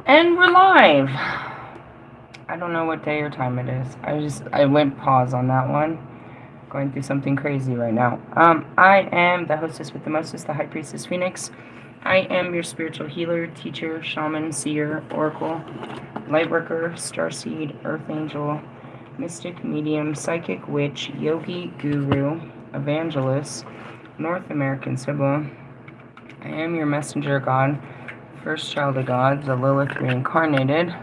And we're live. I don't know what day or time it is. I went pause on that one. Going through something crazy right now. I am the hostess with the mostest, the High Priestess Phoenix. I am your spiritual healer, teacher, shaman, seer, oracle, lightworker, starseed, earth angel, mystic, medium, psychic, witch, yogi, guru, evangelist, North American Sybil. I am your messenger god, first child of God, the Lilith reincarnated.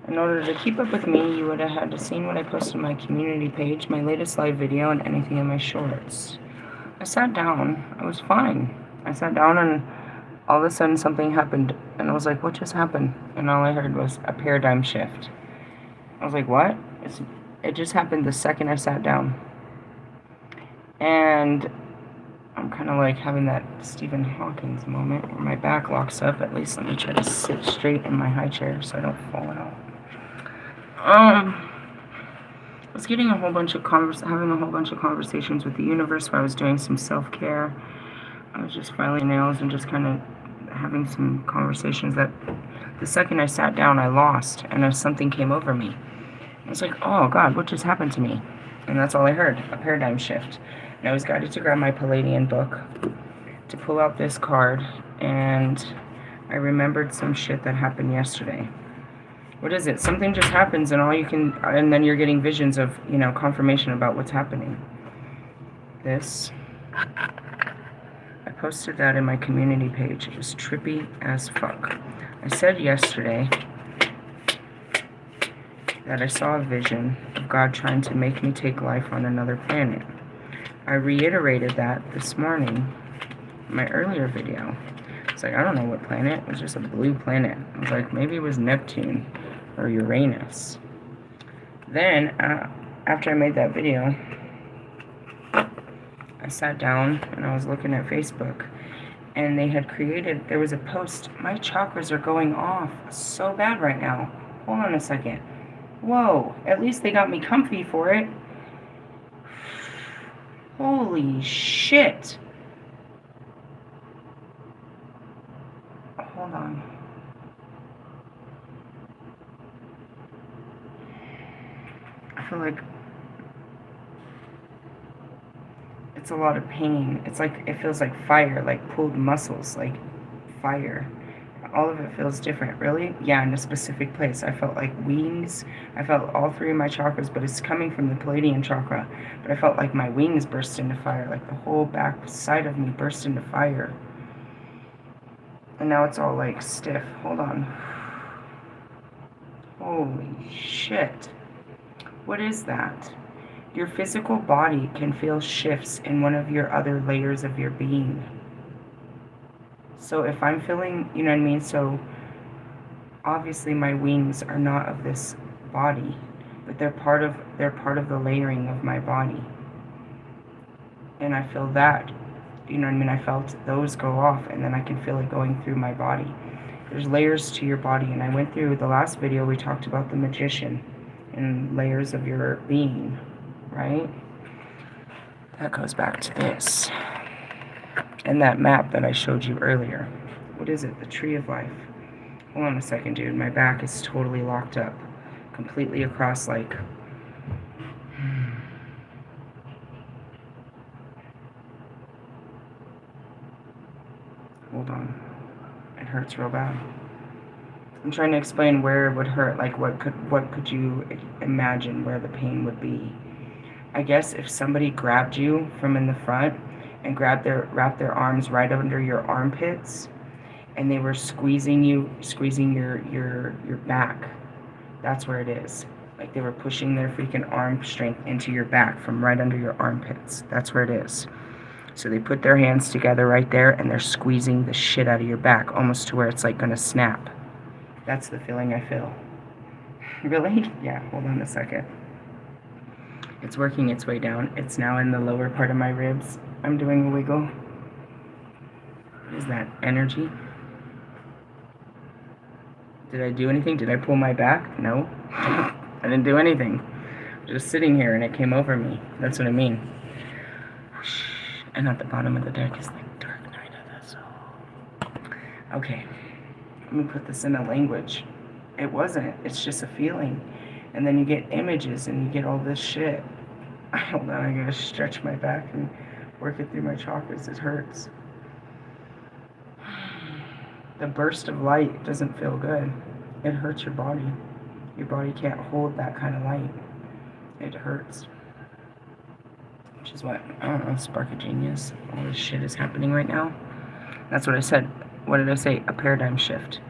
In order to keep up with me, you would have had to seen what I posted on my community page, my latest live video, and anything in my shorts. I sat down. I was fine. I sat down and all of a sudden something happened. And I was like, what just happened? And all I heard was a paradigm shift. I was like, what? It just happened the second I sat down. And I'm kind of like having that Stephen Hawking's moment where my back locks up. At least let me try to sit straight in my high chair so I don't fall out. I was getting having a whole bunch of conversations with the universe while I was doing some self-care. I was just filing nails and just kind of having some conversations that the second I sat down, I lost, and something came over me. I was like, oh God, what just happened to me? And that's all I heard, a paradigm shift. And I was guided to grab my Palladian book to pull out this card, and I remembered some shit that happened yesterday. What is it? Something just happens and then you're getting visions of, confirmation about what's happening. This, I posted that in my community page. It was trippy as fuck. I said yesterday that I saw a vision of God trying to make me take life on another planet. I reiterated that this morning in my earlier video. It's like, I don't know what planet. It was just a blue planet. I was like, maybe it was Neptune or Uranus. Then, after I made that video, I sat down and I was looking at Facebook, and there was a post. My chakras are going off so bad right now. Hold on a second. Whoa, at least they got me comfy for it. Holy shit. Hold on. I feel like it's a lot of pain. It's like, it feels like fire, like pulled muscles, like fire. All of it feels different. Really? Yeah, in a specific place. I felt like wings. I felt all three of my chakras, but it's coming from the Palladian chakra. But I felt like my wings burst into fire, like the whole back side of me burst into fire. And now it's all like stiff. Hold on. Holy shit. What is that? Your physical body can feel shifts in one of your other layers of your being. So if I'm feeling, you know what I mean? So obviously my wings are not of this body, but they're part of the layering of my body. And I feel that, you know what I mean? I felt those go off, and then I can feel it going through my body. There's layers to your body, and I went through the last video, we talked about the magician and layers of your being, right? That goes back to this. And that map that I showed you earlier. What is it? The Tree of Life. Hold on a second, dude. My back is totally locked up. Completely across, like... Hold on. It hurts real bad. I'm trying to explain where it would hurt. Like, what could you imagine where the pain would be? I guess if somebody grabbed you from in the front and wrapped their arms right under your armpits, and they were squeezing your back. That's where it is. Like they were pushing their freaking arm strength into your back from right under your armpits. That's where it is. So they put their hands together right there, and they're squeezing the shit out of your back, almost to where it's like gonna snap. That's the feeling I feel. Really? Yeah, hold on a second. It's working its way down. It's now in the lower part of my ribs. I'm doing a wiggle. What is that? Energy? Did I do anything? Did I pull my back? No. I didn't do anything. Just sitting here and it came over me. That's what I mean. And at the bottom of the deck is like dark night of the soul. Okay. me put this in a language. It wasn't. It's just a feeling. And then you get images and you get all this shit. Hold on, I gotta stretch my back and work it through my chakras. It hurts. The burst of light doesn't feel good. It hurts your body. Your body can't hold that kind of light. It hurts. Which is what, I don't know, spark of genius. All this shit is happening right now. That's what I said. What did I say? A paradigm shift.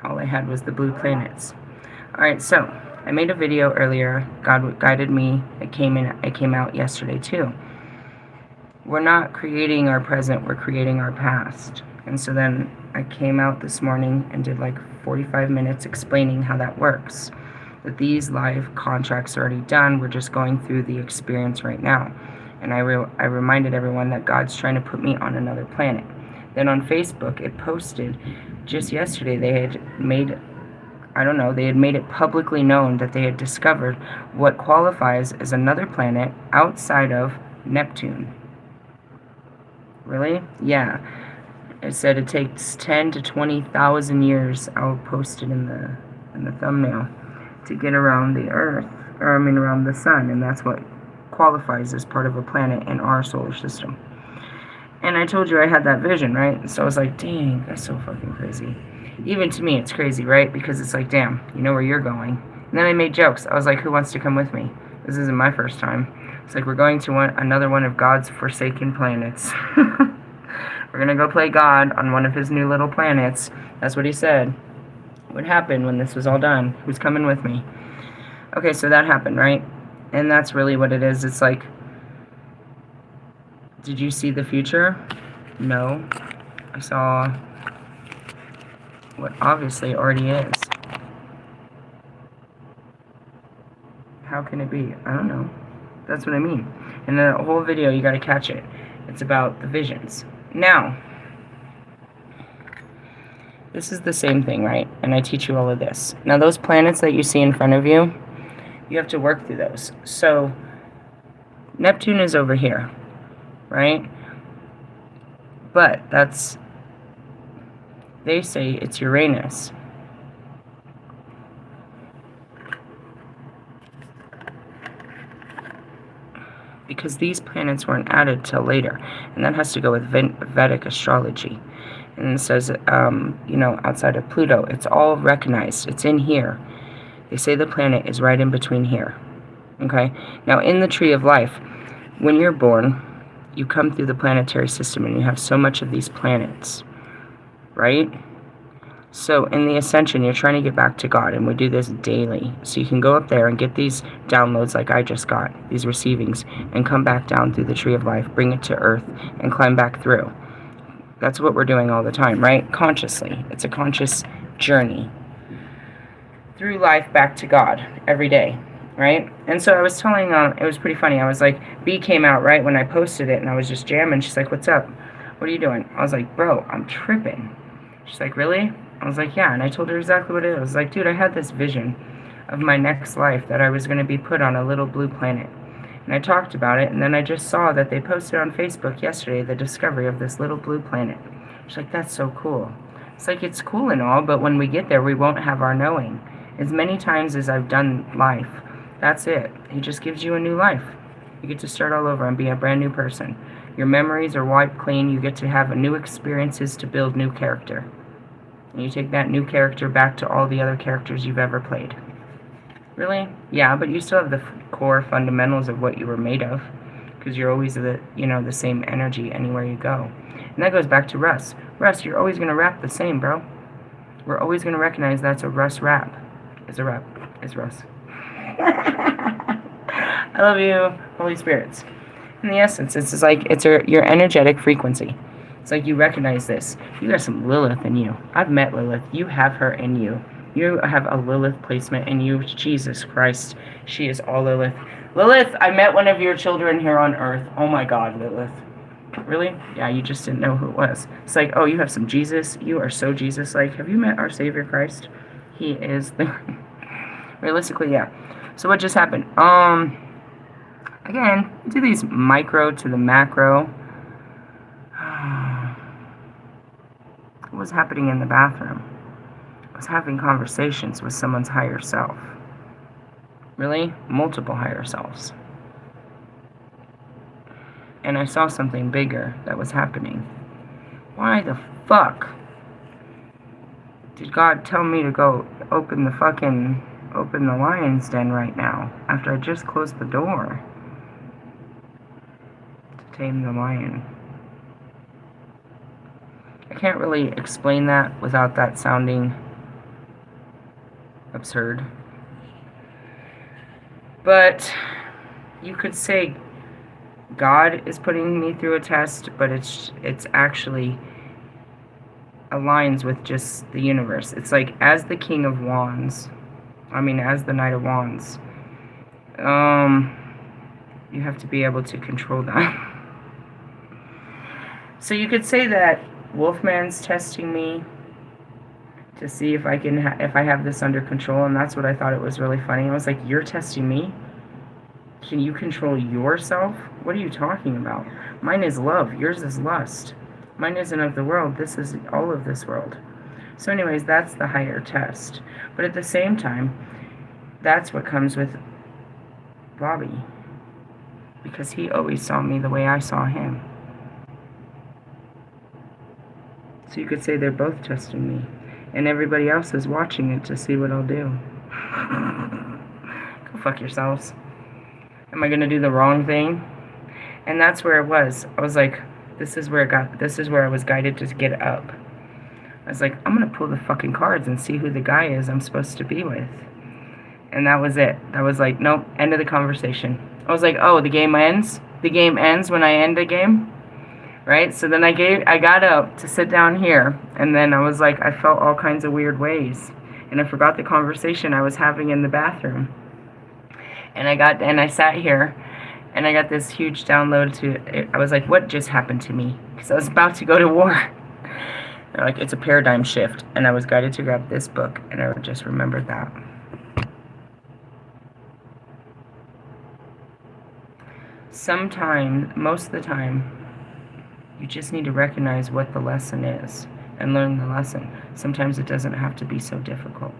All I had was the blue planets. Alright, so I made a video earlier. God guided me. It came out yesterday too. We're not creating our present, we're creating our past. And so then I came out this morning and did like 45 minutes explaining how that works. That these live contracts are already done, we're just going through the experience right now. And I reminded everyone that God's trying to put me on another planet. Then on Facebook, it posted just yesterday, they had made, I don't know, they had made it publicly known that they had discovered what qualifies as another planet outside of Neptune. Really? Yeah. It said it takes 10 to 20,000 years, I'll post it in the thumbnail, to get around the Earth, or I mean around the Sun, and that's what qualifies as part of a planet in our solar system. And I told you I had that vision, right? So I was like, dang, that's so fucking crazy. Even to me, it's crazy, right? Because it's like, damn, you know where you're going. And then I made jokes. I was like, who wants to come with me? This isn't my first time. It's like, we're going to another one of God's forsaken planets. We're going to go play God on one of his new little planets. That's what he said would happen when this was all done. Who's coming with me? Okay, so that happened, right? And that's really what it is. It's like, did you see the future? No. I saw what obviously already is. How can it be? I don't know. That's what I mean. In the whole video, you gotta catch it. It's about the visions. Now, this is the same thing, right? And I teach you all of this. Now, those planets that you see in front of you, you have to work through those. So, Neptune is over here, right? But that's, they say it's Uranus. Because these planets weren't added till later. And that has to go with Vedic astrology. And it says, you know, outside of Pluto, it's all recognized. It's in here. They say the planet is right in between here. Okay? Now, in the tree of life, when you're born, you come through the planetary system and you have so much of these planets. Right? So, in the ascension, you're trying to get back to God, and we do this daily. So you can go up there and get these downloads like I just got, these receivings, and come back down through the tree of life, bring it to Earth, and climb back through. That's what we're doing all the time, right? Consciously. It's a conscious journey through life back to God every day, right? And so I was telling, it was pretty funny. I was like, B came out, right, when I posted it, and I was just jamming. She's like, what's up? What are you doing? I was like, bro, I'm tripping. She's like, really? I was like, yeah, and I told her exactly what it is. I was like, dude, I had this vision of my next life that I was going to be put on a little blue planet. And I talked about it, and then I just saw that they posted on Facebook yesterday the discovery of this little blue planet. She's like, that's so cool. It's like, it's cool and all, but when we get there, we won't have our knowing. As many times as I've done life, that's it. He just gives you a new life. You get to start all over and be a brand new person. Your memories are wiped clean. You get to have new experiences to build new character. And you take that new character back to all the other characters you've ever played. Really? Yeah, but you still have the core fundamentals of what you were made of. Because you're always the same energy anywhere you go. And that goes back to Russ. Russ, you're always going to rap the same, bro. We're always going to recognize that's a Russ rap. It's a rap. It's Russ. I love you, Holy Spirits. In the essence, it's just like, it's your energetic frequency. It's like you recognize this. You got some Lilith in you. I've met Lilith. You have her in you. You have a Lilith placement in you. Jesus Christ. She is all Lilith. Lilith, I met one of your children here on Earth. Oh my God, Lilith. Really? Yeah, you just didn't know who it was. It's like, oh, you have some Jesus. You are so Jesus-like. Have you met our Savior Christ? He is the... Realistically, yeah. So what just happened? Again, do these micro to the macro. What was happening in the bathroom? was having conversations with someone's higher self. Really? Multiple higher selves. And I saw something bigger that was happening. Why the fuck did God tell me to go open the lion's den right now after I just closed the door to tame the lion? I can't really explain that without that sounding absurd. But you could say God is putting me through a test, but it's actually aligns with just the universe. It's like, as the King of Wands, as the Knight of Wands, you have to be able to control that. So you could say that Wolfman's testing me to see if I can if I have this under control, and that's what I thought it was really funny. I was like, you're testing me? Can you control yourself? What are you talking about? Mine is love. Yours is lust. Mine isn't of the world. This is all of this world. So anyways, that's the higher test. But at the same time, that's what comes with Bobby. Because he always saw me the way I saw him. So you could say they're both testing me. And everybody else is watching it to see what I'll do. Go fuck yourselves. Am I going to do the wrong thing? And that's where it was. I was like, this is where I was guided to get up. I was like, I'm going to pull the fucking cards and see who the guy is I'm supposed to be with. And that was it. That was like, nope, end of the conversation. I was like, oh, the game ends? The game ends when I end a game? Right? So then I got up to sit down here, and then I was like, I felt all kinds of weird ways. And I forgot the conversation I was having in the bathroom. And I sat here, and I got this huge download I was like, what just happened to me? Because I was about to go to war. They're like, it's a paradigm shift. And I was guided to grab this book, and I just remembered that. Most of the time, you just need to recognize what the lesson is and learn the lesson. Sometimes it doesn't have to be so difficult.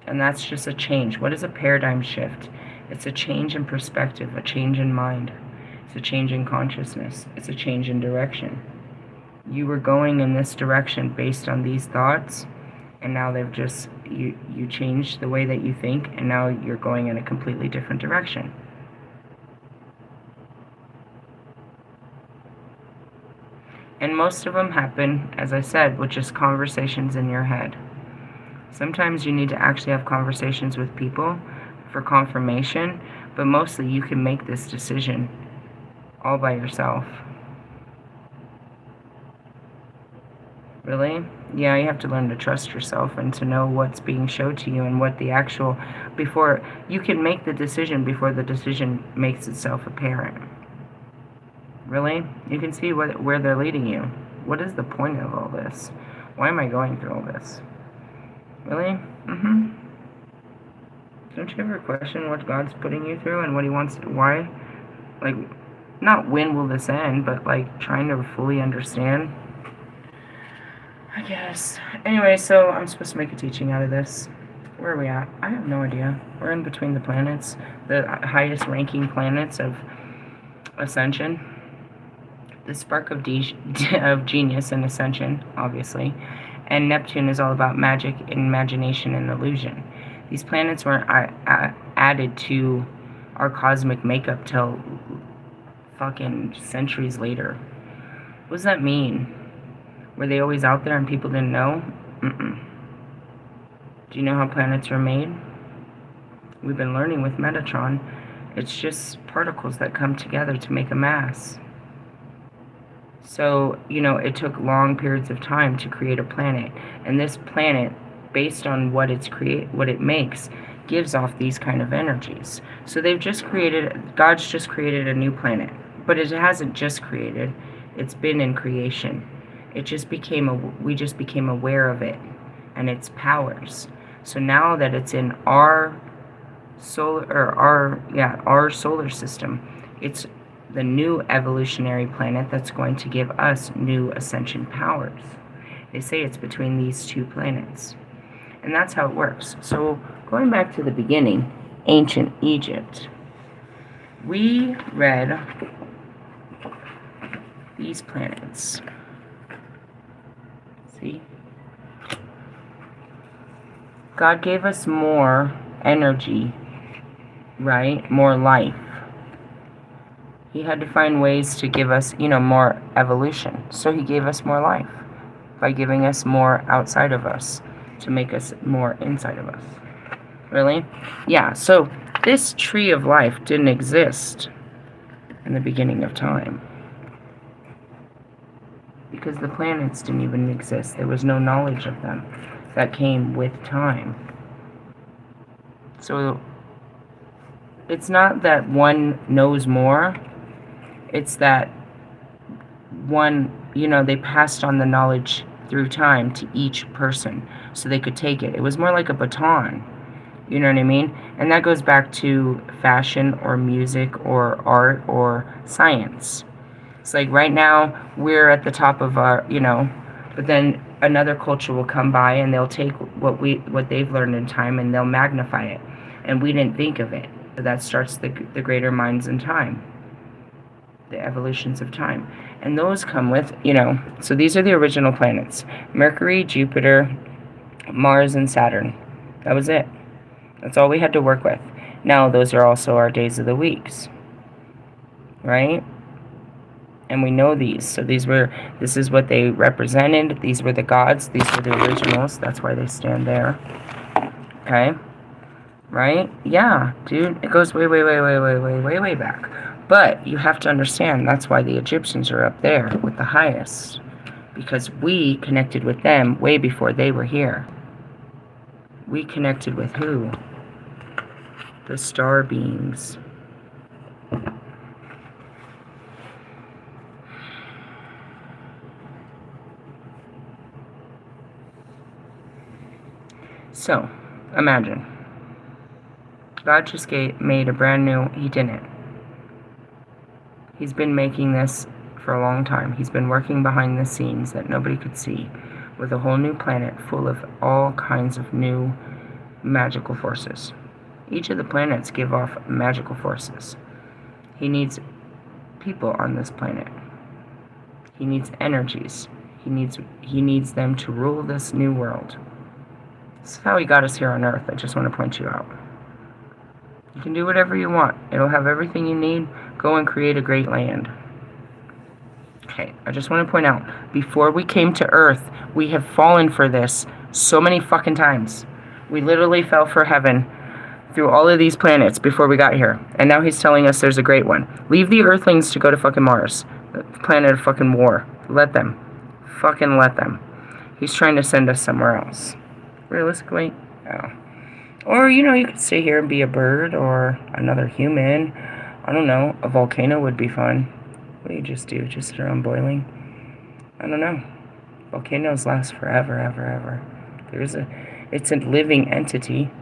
And that's just a change. What is a paradigm shift? It's a change in perspective, a change in mind. It's a change in consciousness. It's a change in direction. You were going in this direction based on these thoughts, and now they've just, you changed the way that you think, and now you're going in a completely different direction. And most of them happen, as I said, with just conversations in your head. Sometimes you need to actually have conversations with people for confirmation, but mostly you can make this decision all by yourself. Really? Yeah, you have to learn to trust yourself and to know what's being shown to you and what the actual, before you can make the decision before the decision makes itself apparent. Really? You can see where they're leading you. What is the point of all this? Why am I going through all this? Really? Don't you ever question what God's putting you through and what He wants to, why? Like, not when will this end, but like trying to fully understand. I guess. Anyway, so I'm supposed to make a teaching out of this. Where are we at? I have no idea. We're in between the planets, the highest ranking planets of ascension. The spark of genius and ascension, obviously. And Neptune is all about magic, imagination, and illusion. These planets weren't added to our cosmic makeup till fucking centuries later. What does that mean? Were they always out there and people didn't know? Do you know how planets are made? We've been learning with Metatron. It's just particles that come together to make a mass. So, it took long periods of time to create a planet. And this planet, based on what it makes, gives off these kind of energies. So God's just created a new planet. But it hasn't just created, it's been in creation. We just became aware of it and its powers. So now that it's in our solar system, it's the new evolutionary planet that's going to give us new ascension powers. They say it's between these two planets. And that's how it works. So going back to the beginning, ancient Egypt, we read these planets. See? God gave us more energy, right? More life. He had to find ways to give us, more evolution. So he gave us more life by giving us more outside of us to make us more inside of us. Really? Yeah, so this tree of life didn't exist in the beginning of time. Because the planets didn't even exist. There was no knowledge of them that came with time. So it's not that one knows more. It's that one, they passed on the knowledge through time to each person so they could take it. It was more like a baton. You know what I mean? And that goes back to fashion or music or art or science. It's like right now we're at the top of our, but then another culture will come by and they'll take what they've learned in time and they'll magnify it. And we didn't think of it. So that starts the greater minds in time. The evolutions of time. And those come with, so these are the original planets. Mercury, Jupiter, Mars, and Saturn. That was it. That's all we had to work with. Now, those are also our days of the weeks. Right? And we know these. So this is what they represented. These were the gods. These were the originals. That's why they stand there. Okay? Right? Yeah, dude. It goes way, way, way, way, way, way, way, way back. But you have to understand, that's why the Egyptians are up there with the highest. Because we connected with them way before they were here. We connected with who? The star beings. So, imagine. God just made a brand new... He didn't. He's been making this for a long time. He's been working behind the scenes that nobody could see with a whole new planet full of all kinds of new magical forces. Each of the planets give off magical forces. He needs people on this planet. He needs energies. He needs them to rule this new world. This is how he got us here on Earth. I just want to point you out. You can do whatever you want. It'll have everything you need. Go and create a great land. Okay, I just want to point out, before we came to Earth, we have fallen for this so many fucking times. We literally fell for heaven through all of these planets before we got here. And now he's telling us there's a great one. Leave the Earthlings to go to fucking Mars. The planet of fucking war. Let them. Fucking let them. He's trying to send us somewhere else. Realistically? Oh. Or, you could stay here and be a bird or another human. I don't know. A volcano would be fun. What do you just do? Just sit around boiling? I don't know. Volcanoes last forever, ever, ever. It's a living entity.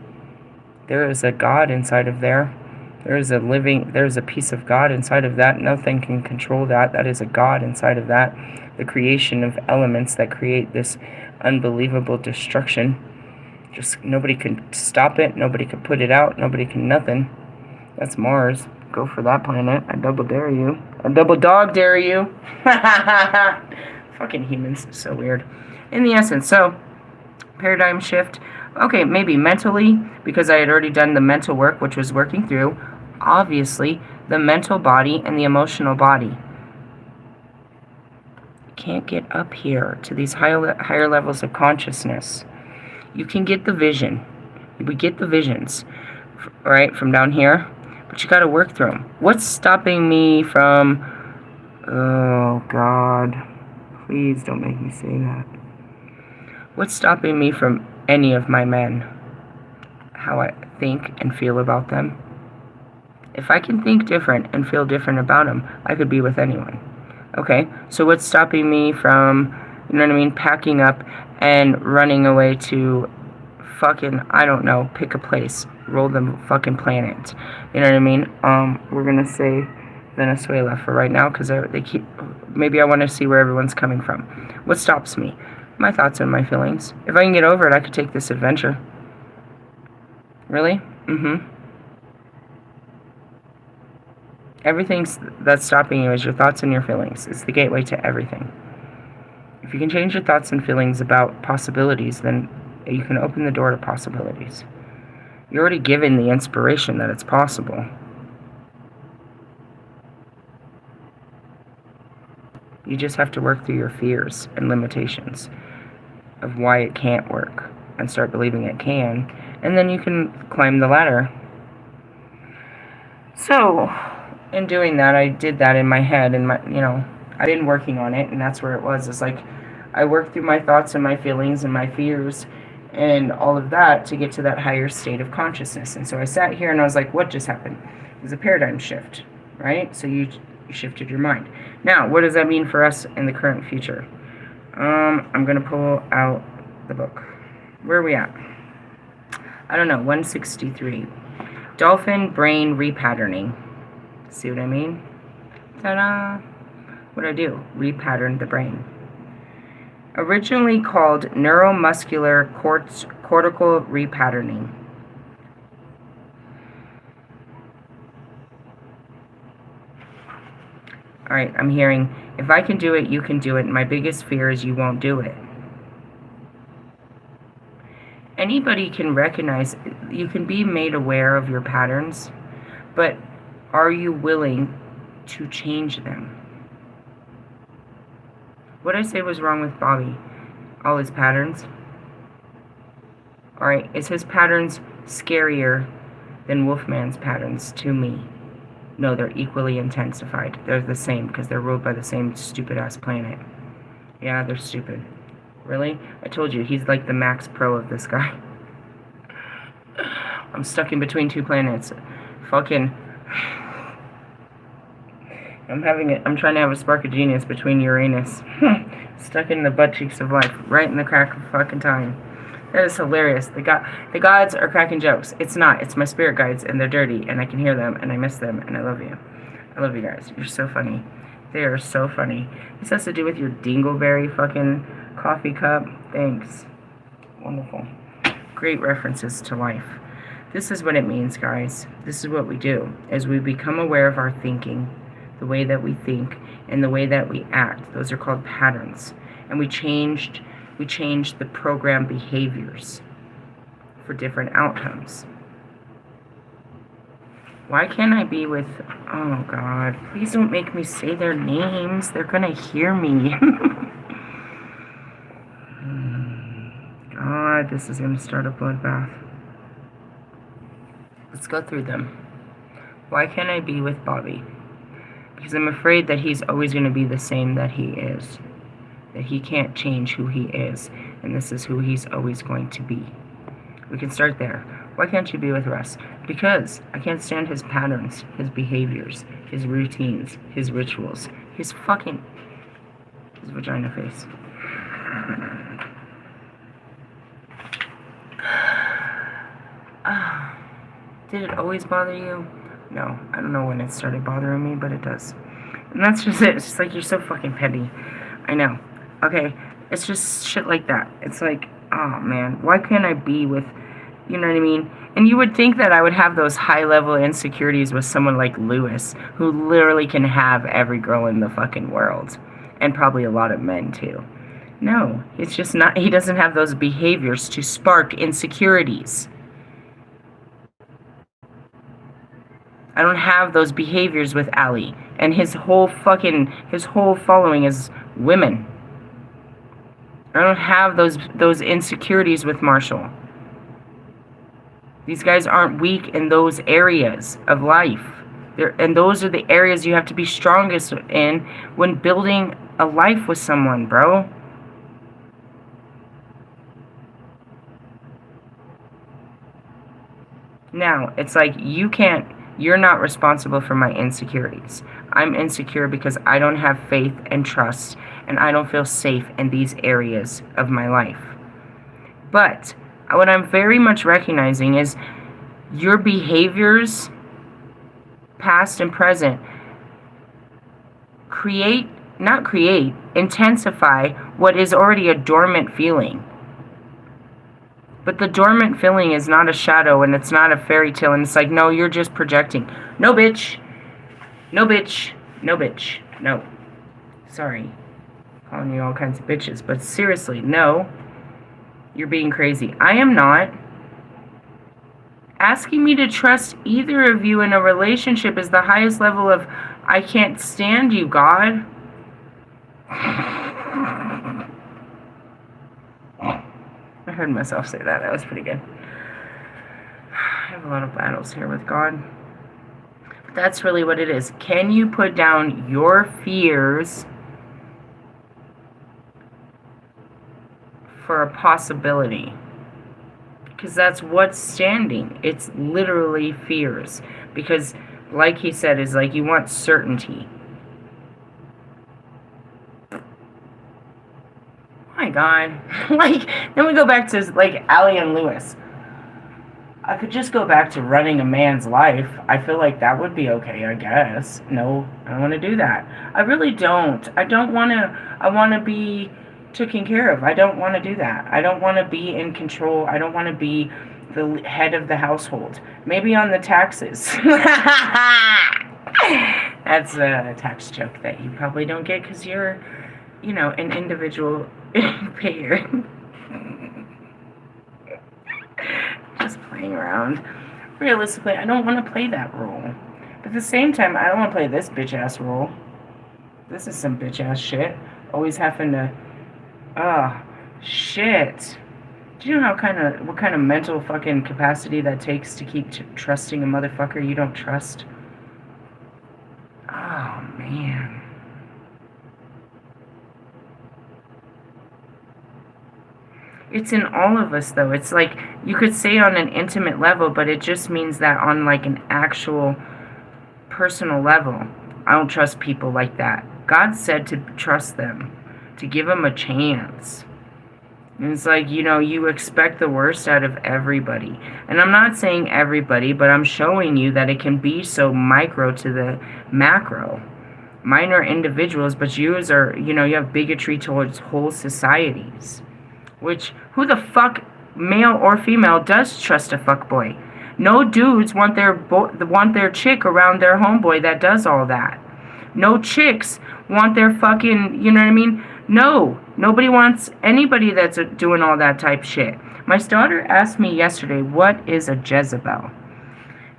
There is a God inside of there. There's a piece of God inside of that. Nothing can control that. That is a God inside of that. The creation of elements that create this unbelievable destruction. Just nobody can stop it. Nobody can put it out. Nobody can nothing. That's Mars. Go for that planet. I double dare you. I double dog dare you. Fucking humans. So weird. In the essence, so paradigm shift. Okay, maybe mentally, because I had already done the mental work, which was working through, obviously, the mental body and the emotional body. You can't get up here to these higher levels of consciousness. You can get the vision. We get the visions, right, from down here, but you got to work through them. What's stopping me from... Oh, God. Please don't make me say that. What's stopping me from any of my men? How I think and feel about them. If I can think different and feel different about them, I could be with anyone. Okay, so what's stopping me from, packing up and running away to fucking, I don't know, pick a place, roll the fucking planet. You know what I mean? We're gonna say Venezuela for right now, because they keep, maybe I want to see where everyone's coming from. What stops me? My thoughts and my feelings. If I can get over it, I could take this adventure. Really? Mm-hmm. Everything that's stopping you is your thoughts and your feelings. It's the gateway to everything. If you can change your thoughts and feelings about possibilities, then you can open the door to possibilities. You're already given the inspiration that it's possible. You just have to work through your fears and limitations of why it can't work and start believing it can, and then you can climb the ladder. So, in doing that, I did that in my head, and I've been working on it, and that's where it was. It's like I worked through my thoughts and my feelings and my fears and all of that to get to that higher state of consciousness. And so I sat here and I was like, what just happened? It was a paradigm shift, right? So you shifted your mind. Now, what does that mean for us in the current future? I'm going to pull out the book. Where are we at? I don't know, 163. Dolphin brain repatterning. See what I mean? Ta-da! What do I do? Repattern the brain. Originally called neuromuscular cortical repatterning. Alright, I'm hearing, if I can do it, you can do it. My biggest fear is you won't do it. Anybody can recognize, you can be made aware of your patterns, but are you willing to change them? What did I say was wrong with Bobby? All his patterns? Alright, is his patterns scarier than Wolfman's patterns to me? No, they're equally intensified. They're the same because they're ruled by the same stupid-ass planet. Yeah, they're stupid. Really? I told you, he's like the Max Pro of this guy. I'm stuck in between two planets. Fucking... I'm trying to have a spark of genius between Uranus. Stuck in the butt cheeks of life. Right in the crack of fucking time. That is hilarious. The gods are cracking jokes. It's not. It's my spirit guides, and they're dirty, and I can hear them, and I miss them, and I love you. I love you guys. You're so funny. They are so funny. This has to do with your dingleberry fucking coffee cup. Thanks. Wonderful. Great references to life. This is what it means, guys. This is what we do. As we become aware of our thinking, the way that we think, and the way that we act. Those are called patterns. And we changed the program behaviors for different outcomes. Why can't I be with... Oh, God. Please don't make me say their names. They're gonna hear me. God, this is gonna start a bloodbath. Let's go through them. Why can't I be with Bobby? Because I'm afraid that he's always gonna be the same that he is. That he can't change who he is, and this is who he's always going to be. We can start there. Why can't you be with Russ? Because I can't stand his patterns, his behaviors, his routines, his rituals, his vagina face. Did it always bother you? No, I don't know when it started bothering me, but it does. And that's just it. It's just like, you're so fucking petty. I know. Okay, it's just shit like that. It's like, oh man, why can't I be with, you know what I mean? And you would think that I would have those high-level insecurities with someone like Lewis, who literally can have every girl in the fucking world. And probably a lot of men, too. No, it's just not, he doesn't have those behaviors to spark insecurities. I don't have those behaviors with Ali. And his whole following is women. I don't have those insecurities with Marshall. These guys aren't weak in those areas of life. And those are the areas you have to be strongest in when building a life with someone, bro. Now, it's like you're not responsible for my insecurities. I'm insecure because I don't have faith and trust, and I don't feel safe in these areas of my life. But what I'm very much recognizing is your behaviors, past and present, create not create, intensify what is already a dormant feeling. But the dormant feeling is not a shadow, and it's not a fairy tale, and it's like, no, you're just projecting. No, bitch. No, bitch. No, bitch. No. Sorry. Calling you all kinds of bitches, but seriously, no. You're being crazy. I am not. Asking me to trust either of you in a relationship is the highest level of, I can't stand you, God. I heard myself say that. That was pretty good. I have a lot of battles here with God. But that's really what it is. Can you put down your fears for a possibility? Because that's what's standing. It's literally fears. Because, like he said, is like you want certainty. My God. Like, then we go back to, like, Allie and Lewis. I could just go back to running a man's life. I feel like that would be okay, I guess. No, I don't want to do that. I really don't. I don't want to. I want to be taken care of. I don't want to do that. I don't want to be in control. I don't want to be the head of the household. Maybe on the taxes. That's a tax joke that you probably don't get because you're, you know, an individual payer. Just playing around. Realistically, I don't want to play that role. But at the same time, I don't want to play this bitch-ass role. This is some bitch-ass shit. Always having to... shit. Do you know what kind of mental fucking capacity that takes to keep trusting a motherfucker you don't trust? Oh, man. It's in all of us, though. It's like, you could say on an intimate level, but it just means that on, like, an actual personal level, I don't trust people like that. God said to trust them, to give them a chance. And it's like, you know, you expect the worst out of everybody. And I'm not saying everybody, but I'm showing you that it can be so micro to the macro. Mine are individuals, but yours are, you know, you have bigotry towards whole societies. Which, who the fuck, male or female, does trust a fuckboy? No dudes want their chick around their homeboy that does all that. No chicks want their fucking, you know what I mean? No, nobody wants anybody that's doing all that type shit. My daughter asked me yesterday, what is a Jezebel?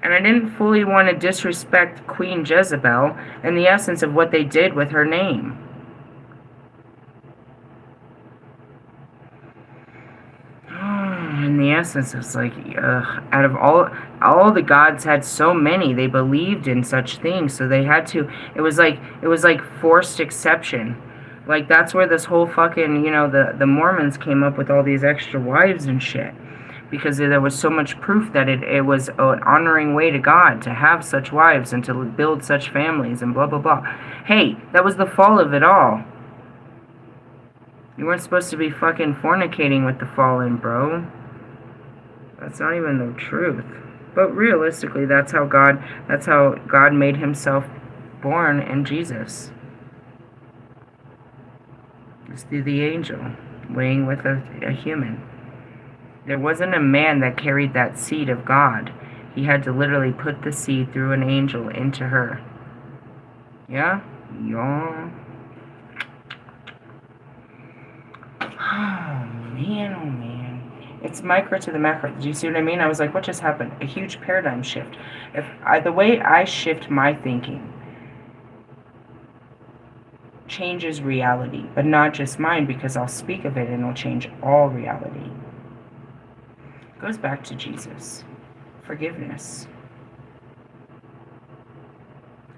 And I didn't fully want to disrespect Queen Jezebel in the essence of what they did with her name. In the essence, it's like, out of all the gods had so many, they believed in such things, so they had to, it was like forced exception. Like, that's where this whole fucking, you know, the Mormons came up with all these extra wives and shit. Because there was so much proof that it was an honoring way to God to have such wives and to build such families and blah, blah, blah. Hey, that was the fall of it all. You weren't supposed to be fucking fornicating with the fallen, bro. That's not even the truth. But realistically, that's how God made himself born in Jesus. It's through the angel, weighing with a human. There wasn't a man that carried that seed of God. He had to literally put the seed through an angel into her. Yeah? Yeah. Oh, man, oh, man. It's micro to the macro. Do you see what I mean? I was like, what just happened? A huge paradigm shift. The way I shift my thinking changes reality, but not just mine, because I'll speak of it and it'll change all reality. It goes back to Jesus. Forgiveness.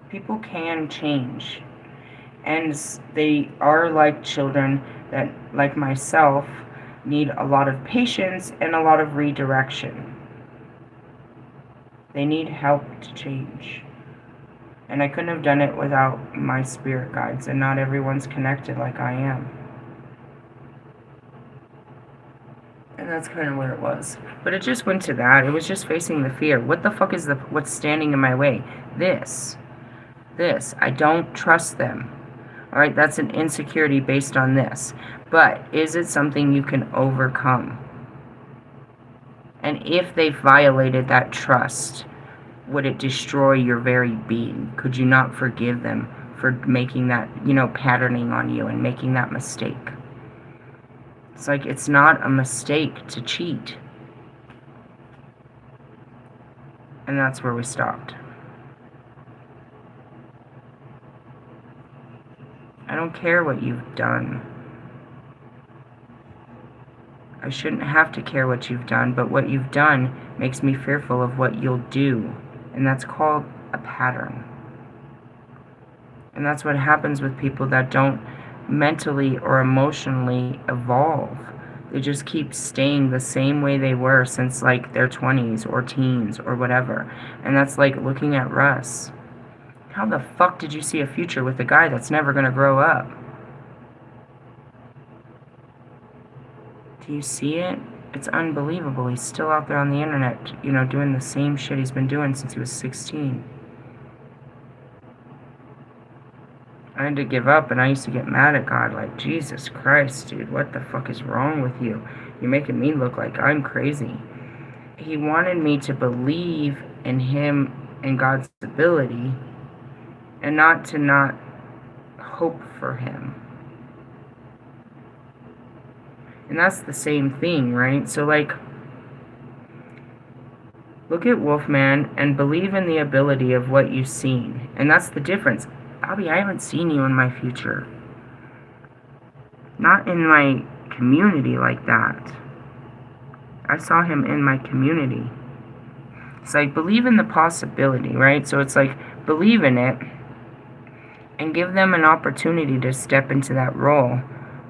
People can change. And they are like children that, like myself, need a lot of patience and a lot of redirection. They need help to change. And I couldn't have done it without my spirit guides, and not everyone's connected like I am. And that's kind of where it was. But it just went to that. It was just facing the fear. What the fuck is what's standing in my way? This. I don't trust them. Alright, that's an insecurity based on this. But is it something you can overcome? And if they violated that trust, would it destroy your very being? Could you not forgive them for making that, patterning on you and making that mistake? It's like, it's not a mistake to cheat. And that's where we stopped. I don't care what you've done. I shouldn't have to care what you've done, but what you've done makes me fearful of what you'll do. And that's called a pattern. And that's what happens with people that don't mentally or emotionally evolve. They just keep staying the same way they were since like their 20s or teens or whatever. And that's like looking at Russ. How the fuck did you see a future with a guy that's never going to grow up? Do you see it? It's unbelievable. He's still out there on the internet, doing the same shit he's been doing since he was 16. I had to give up, and I used to get mad at God, like, Jesus Christ, dude, what the fuck is wrong with you? You're making me look like I'm crazy. He wanted me to believe in him and God's ability, and not to not hope for him. And that's the same thing, right? So, like, look at Wolfman and believe in the ability of what you've seen. And that's the difference. Bobby, I haven't seen you in my future. Not in my community like that. I saw him in my community. It's like, believe in the possibility, right? So it's like, believe in it and give them an opportunity to step into that role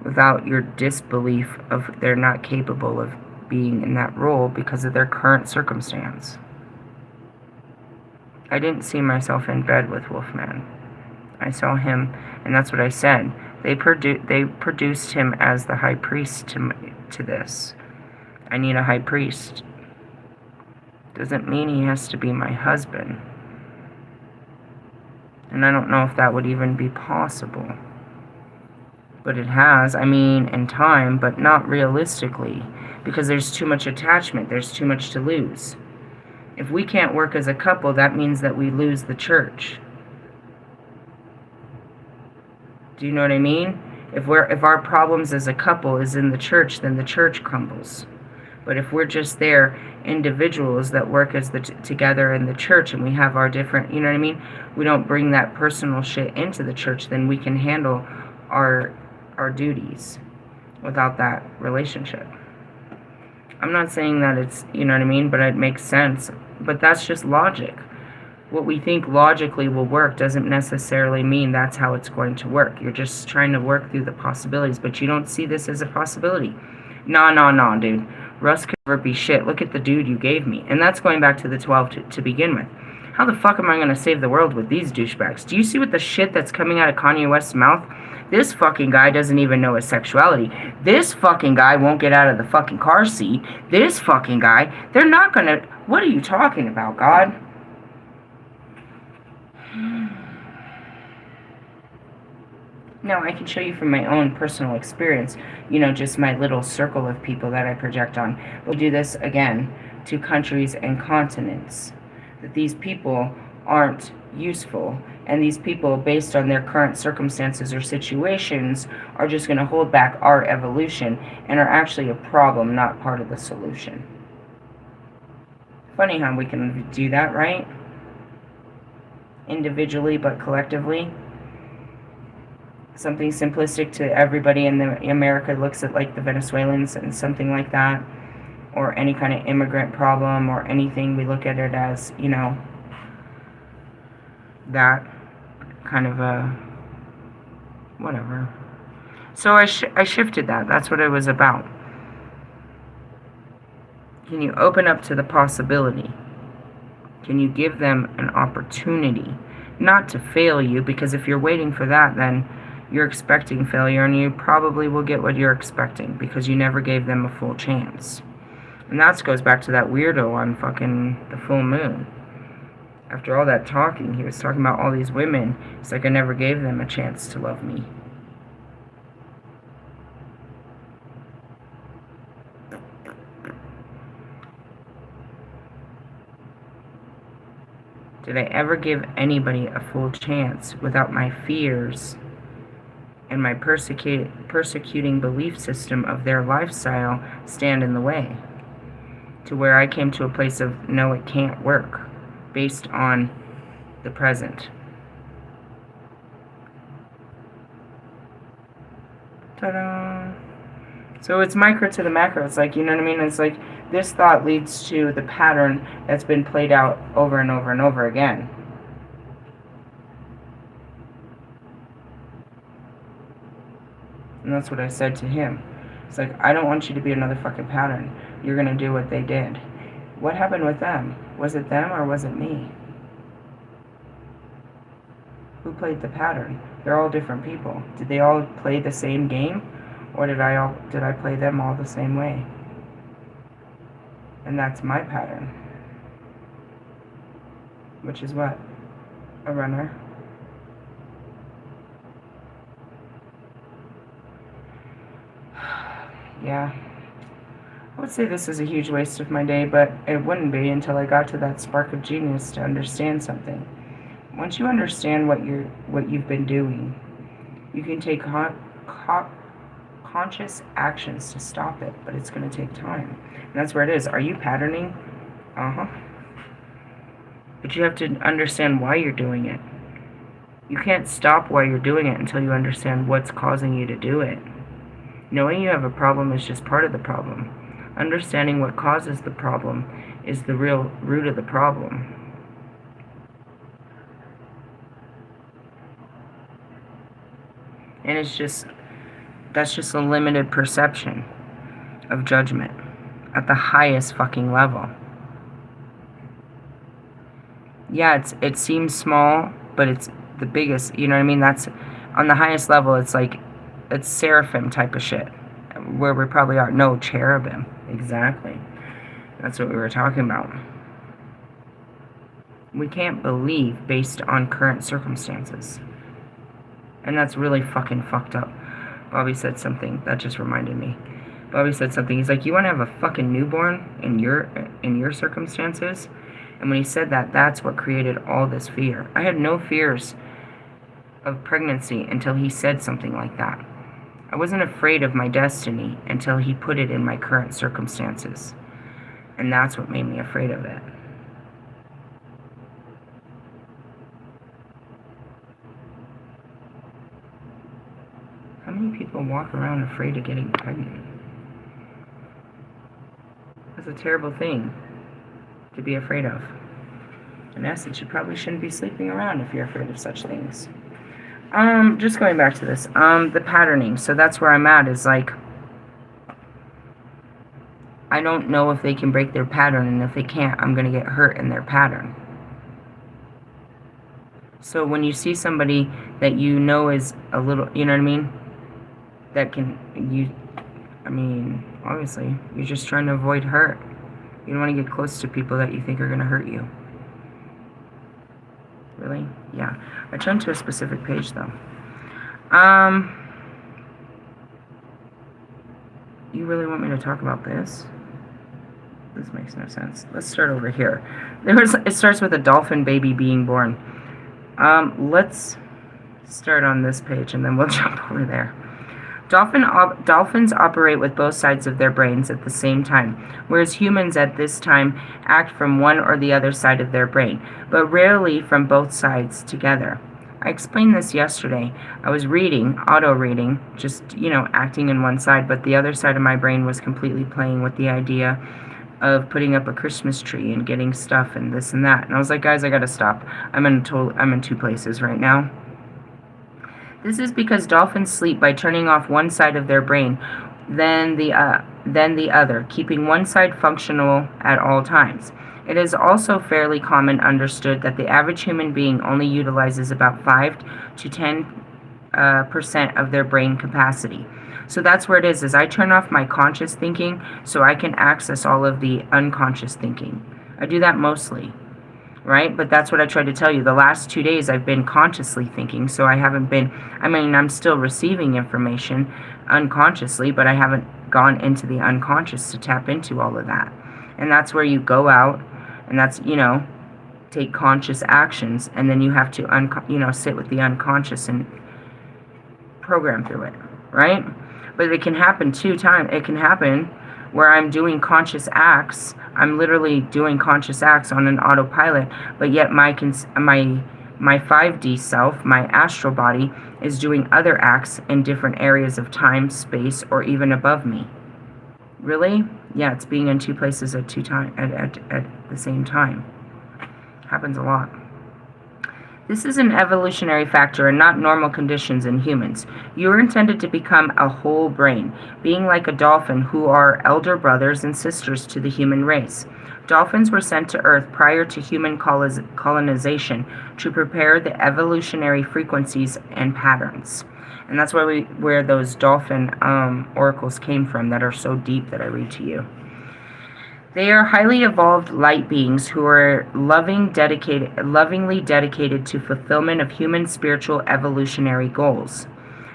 without your disbelief of they're not capable of being in that role because of their current circumstance. I didn't see myself in bed with Wolfman. I saw him, and that's what I said. They produced him as the high priest to this. I need a high priest. Doesn't mean he has to be my husband. And I don't know if that would even be possible. But it has, in time, but not realistically. Because there's too much attachment. There's too much to lose. If we can't work as a couple, that means that we lose the church. Do you know what I mean? If our problems as a couple is in the church, then the church crumbles. But if we're just there, individuals that work as together in the church, and we have our different, we don't bring that personal shit into the church, then we can handle our duties without that relationship. I'm not saying that it's, but it makes sense. But that's just logic. What we think logically will work doesn't necessarily mean that's how it's going to work. You're just trying to work through the possibilities, but you don't see this as a possibility. Nah, dude. Russ could never be shit. Look at the dude you gave me. And that's going back to the 12 to begin with. How the fuck am I going to save the world with these douchebags? Do you see what the shit that's coming out of Kanye West's mouth? This fucking guy doesn't even know his sexuality. This fucking guy won't get out of the fucking car seat. This fucking guy, they're not going to... What are you talking about, God? No, I can show you from my own personal experience, just my little circle of people that I project on. We'll do this again to countries and continents. That these people aren't useful, and these people, based on their current circumstances or situations, are just going to hold back our evolution and are actually a problem, not part of the solution. Funny how we can do that, right? Individually but collectively. Something simplistic to everybody in America looks at like the Venezuelans and something like that, or any kind of immigrant problem or anything. We look at it as, that kind of a whatever. So I shifted that. That's what it was about. Can you open up to the possibility? Can you give them an opportunity not to fail you? Because if you're waiting for that, then you're expecting failure, and you probably will get what you're expecting because you never gave them a full chance. And that goes back to that weirdo on fucking the full moon. After all that talking, he was talking about all these women. It's like I never gave them a chance to love me. Did I ever give anybody a full chance without my fears and my persecuting belief system of their lifestyle stand in the way? To where I came to a place of, no, it can't work, based on the present. Ta-da! So it's micro to the macro. It's like, you know what I mean? It's like this thought leads to the pattern that's been played out over and over and over again. And that's what I said to him. It's like, I don't want you to be another fucking pattern. You're going to do what they did. What happened with them? Was it them or was it me? Who played the pattern? They're all different people. Did they all play the same game? Or did I play them all the same way? And that's my pattern. Which is what? A runner. Yeah. I would say this is a huge waste of my day, but it wouldn't be until I got to that spark of genius to understand something. Once you understand what you've been doing, you can take conscious actions to stop it, but it's going to take time. And that's where it is. Are you patterning? But you have to understand why you're doing it. You can't stop why you're doing it until you understand what's causing you to do it. Knowing you have a problem is just part of the problem. Understanding what causes the problem is the real root of the problem. And that's just a limited perception of judgment at the highest fucking level. Yeah, it seems small, but it's the biggest, you know what I mean? That's, on the highest level, it's like, it's seraphim type of shit. Where we probably are. No, cherubim. Exactly. That's what we were talking about. We can't believe based on current circumstances. And that's really fucking fucked up. Bobby said something. That just reminded me. Bobby said something. He's like, you want to have a fucking newborn in your circumstances? And when he said that, that's what created all this fear. I had no fears of pregnancy until he said something like that. I wasn't afraid of my destiny until he put it in my current circumstances. And that's what made me afraid of it. How many people walk around afraid of getting pregnant? That's a terrible thing to be afraid of. In essence, you probably shouldn't be sleeping around if you're afraid of such things. Just going back to this, the patterning. So that's where I'm at, is like, I don't know if they can break their pattern, and if they can't, I'm going to get hurt in their pattern. So when you see somebody that you know is a little, you know what I mean? Obviously, you're just trying to avoid hurt. You don't want to get close to people that you think are going to hurt you. Really? Yeah. I turned to a specific page, though. You really want me to talk about this? This makes no sense. Let's start over here. It starts with a dolphin baby being born. Let's start on this page, and then we'll jump over there. Dolphins operate with both sides of their brains at the same time, whereas humans at this time act from one or the other side of their brain, but rarely from both sides together. I explained this yesterday. I was auto-reading, just, acting in one side, but the other side of my brain was completely playing with the idea of putting up a Christmas tree and getting stuff and this and that. And I was like, guys, I gotta stop. I'm in two places right now. This is because dolphins sleep by turning off one side of their brain, then the other, keeping one side functional at all times. It is also fairly common understood that the average human being only utilizes about 5 to 10% of their brain capacity. So that's where it is I turn off my conscious thinking so I can access all of the unconscious thinking. I do that mostly. right? But that's what I tried to tell you. The last 2 days I've been consciously thinking, so I haven't been, I mean, I'm still receiving information unconsciously, but I haven't gone into the unconscious to tap into all of that. And that's where you go out, and that's, you know, take conscious actions, and then you have to, you know, sit with the unconscious and program through it, right? But it can happen it can happen where I'm doing conscious acts. I'm literally doing conscious acts on an autopilot, but yet my 5D self, my astral body, is doing other acts in different areas of time, space, or even above me. Really? Yeah, it's being in two places at the same time. Happens a lot. This is an evolutionary factor and not normal conditions in humans. You are intended to become a whole brain, being like a dolphin, who are elder brothers and sisters to the human race. Dolphins were sent to Earth prior to human colonization to prepare the evolutionary frequencies and patterns. And that's where those dolphin oracles came from that are so deep that I read to you. They are highly evolved light beings who are lovingly dedicated to fulfillment of human spiritual evolutionary goals.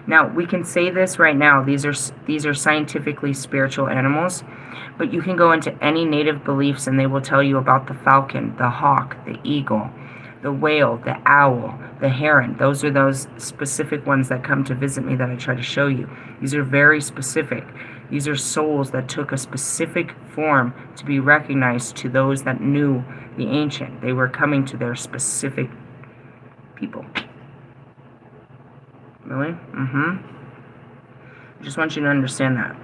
Now, we can say this right now. These are scientifically spiritual animals, but you can go into any native beliefs and they will tell you about the falcon, the hawk, the eagle, the whale, the owl, the heron. Those are those specific ones that come to visit me that I try to show you. These are very specific. These are souls that took a specific form to be recognized to those that knew the ancient. They were coming to their specific people. Really? I just want you to understand that.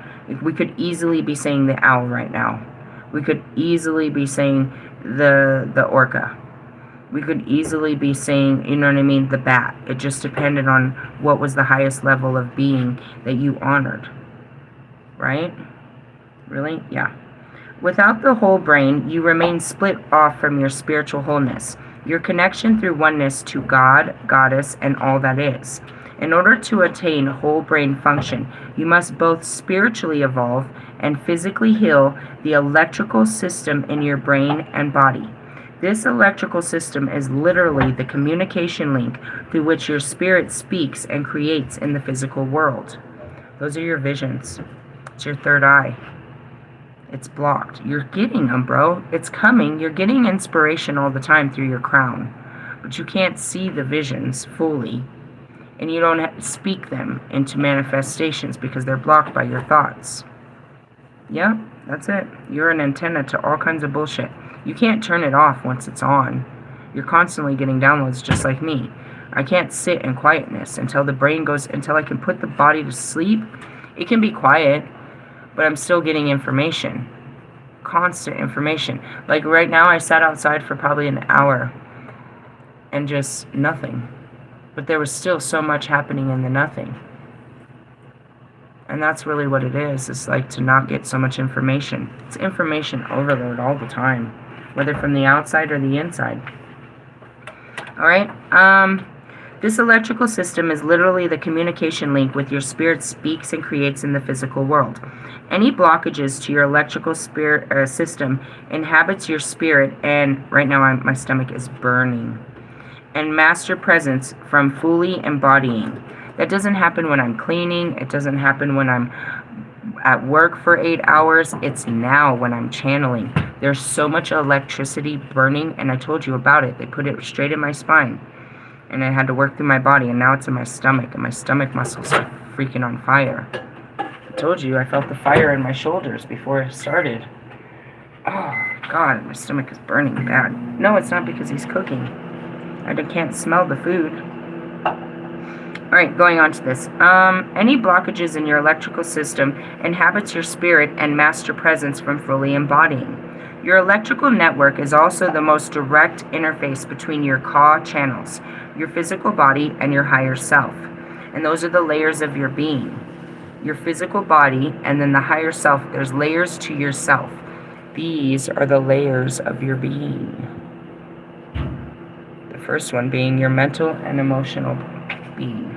We could easily be saying the owl right now. We could easily be saying the orca. We could easily be saying, you know what I mean, the bat. It just depended on what was the highest level of being that you honored. Right? Really? Yeah. Without the whole brain, you remain split off from your spiritual wholeness, your connection through oneness to God, Goddess, and all that is. In order to attain whole brain function, you must both spiritually evolve and physically heal the electrical system in your brain and body. This electrical system is literally the communication link through which your spirit speaks and creates in the physical world. Those are your visions. It's your third eye. It's blocked. You're getting them, bro. It's coming. You're getting inspiration all the time through your crown. But you can't see the visions fully. And you don't speak them into manifestations because they're blocked by your thoughts. Yeah, that's it. You're an antenna to all kinds of bullshit. You can't turn it off once it's on. You're constantly getting downloads just like me. I can't sit in quietness until the brain goes, until I can put the body to sleep. It can be quiet, but I'm still getting information. Constant information. Like right now, I sat outside for probably an hour and just nothing. But there was still so much happening in the nothing. And that's really what it is. It's like to not get so much information. It's information overload all the time, whether from the outside or the inside. Alright? This electrical system is literally the communication link with your spirit speaks and creates in the physical world. Any blockages to your electrical system inhabits your spirit, and right now my stomach is burning, and master presence from fully embodying. That doesn't happen when I'm cleaning. It doesn't happen when I'm at work for 8 hours. It's now when I'm channeling. There's so much electricity burning, and I told you about it. They put it straight in my spine. And I had to work through my body, and now it's in my stomach, and my stomach muscles are freaking on fire. I told you, I felt the fire in my shoulders before it started. Oh, God, my stomach is burning bad. No, it's not because he's cooking. I can't smell the food. Alright, going on to this. Any blockages in your electrical system inhabits your spirit and master presence from fully embodying. Your electrical network is also the most direct interface between your Ka channels, your physical body, and your higher self. And those are the layers of your being. Your physical body, and then the higher self. There's layers to yourself. These are the layers of your being. The first one being your mental and emotional being.